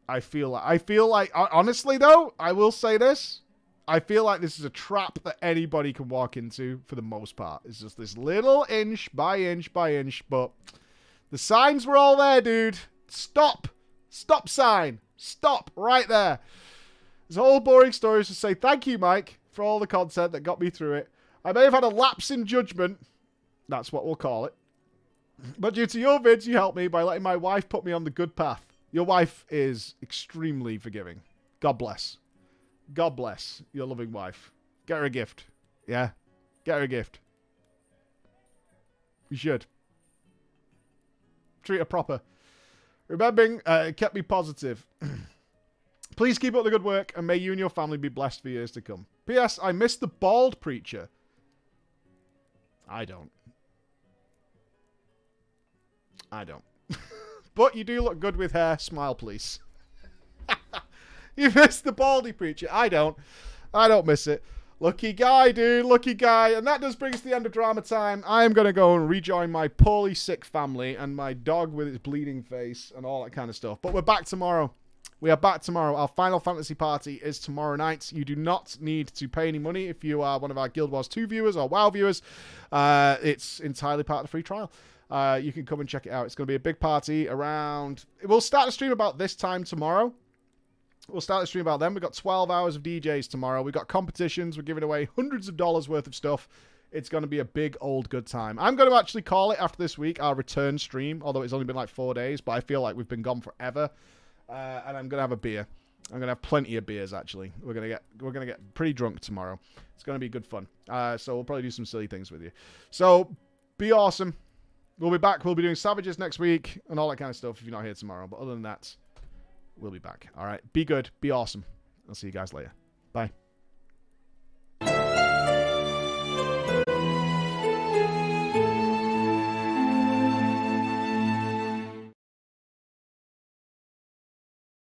I feel like, honestly though, I will say this. I feel like this is a trap that anybody can walk into for the most part. It's just this little inch by inch by inch, but the signs were all there, dude. Stop. Stop sign. Stop right there. This whole boring story is to say thank you, Mike, for all the content that got me through it. I may have had a lapse in judgment. That's what we'll call it. But due to your vids, you helped me by letting my wife put me on the good path. Your wife is extremely forgiving. God bless. God bless your loving wife. Get her a gift. Yeah? Get her a gift. You should. Treat her proper. Remembering, it kept me positive. Please keep up the good work, and may you and your family be blessed for years to come. P.S. I miss the bald preacher. I don't. But you do look good with hair. Smile, please. You miss the baldy preacher. I don't miss it. Lucky guy, dude. Lucky guy. And that does bring us to the end of drama time. I am going to go and rejoin my poorly sick family and my dog with its bleeding face and all that kind of stuff. But we're back tomorrow. We are back tomorrow. Our Final Fantasy party is tomorrow night. You do not need to pay any money if you are one of our Guild Wars 2 viewers or WoW viewers. It's entirely part of the free trial. You can come and check it out. It's going to be a big party around... We'll start the stream about this time tomorrow. We'll start the stream about them. We've got 12 hours of DJs tomorrow. We've got competitions. We're giving away hundreds of dollars worth of stuff. It's going to be a big, old, good time. I'm going to actually call it after this week our return stream, although it's only been like 4 days, but I feel like we've been gone forever. And I'm going to have a beer. I'm going to have plenty of beers, actually. We're going to get pretty drunk tomorrow. It's going to be good fun. So we'll probably do some silly things with you. So be awesome. We'll be back. We'll be doing Savages next week and all that kind of stuff if you're not here tomorrow. But other than that, we'll be back. All right. Be good. Be awesome. I'll see you guys later. Bye.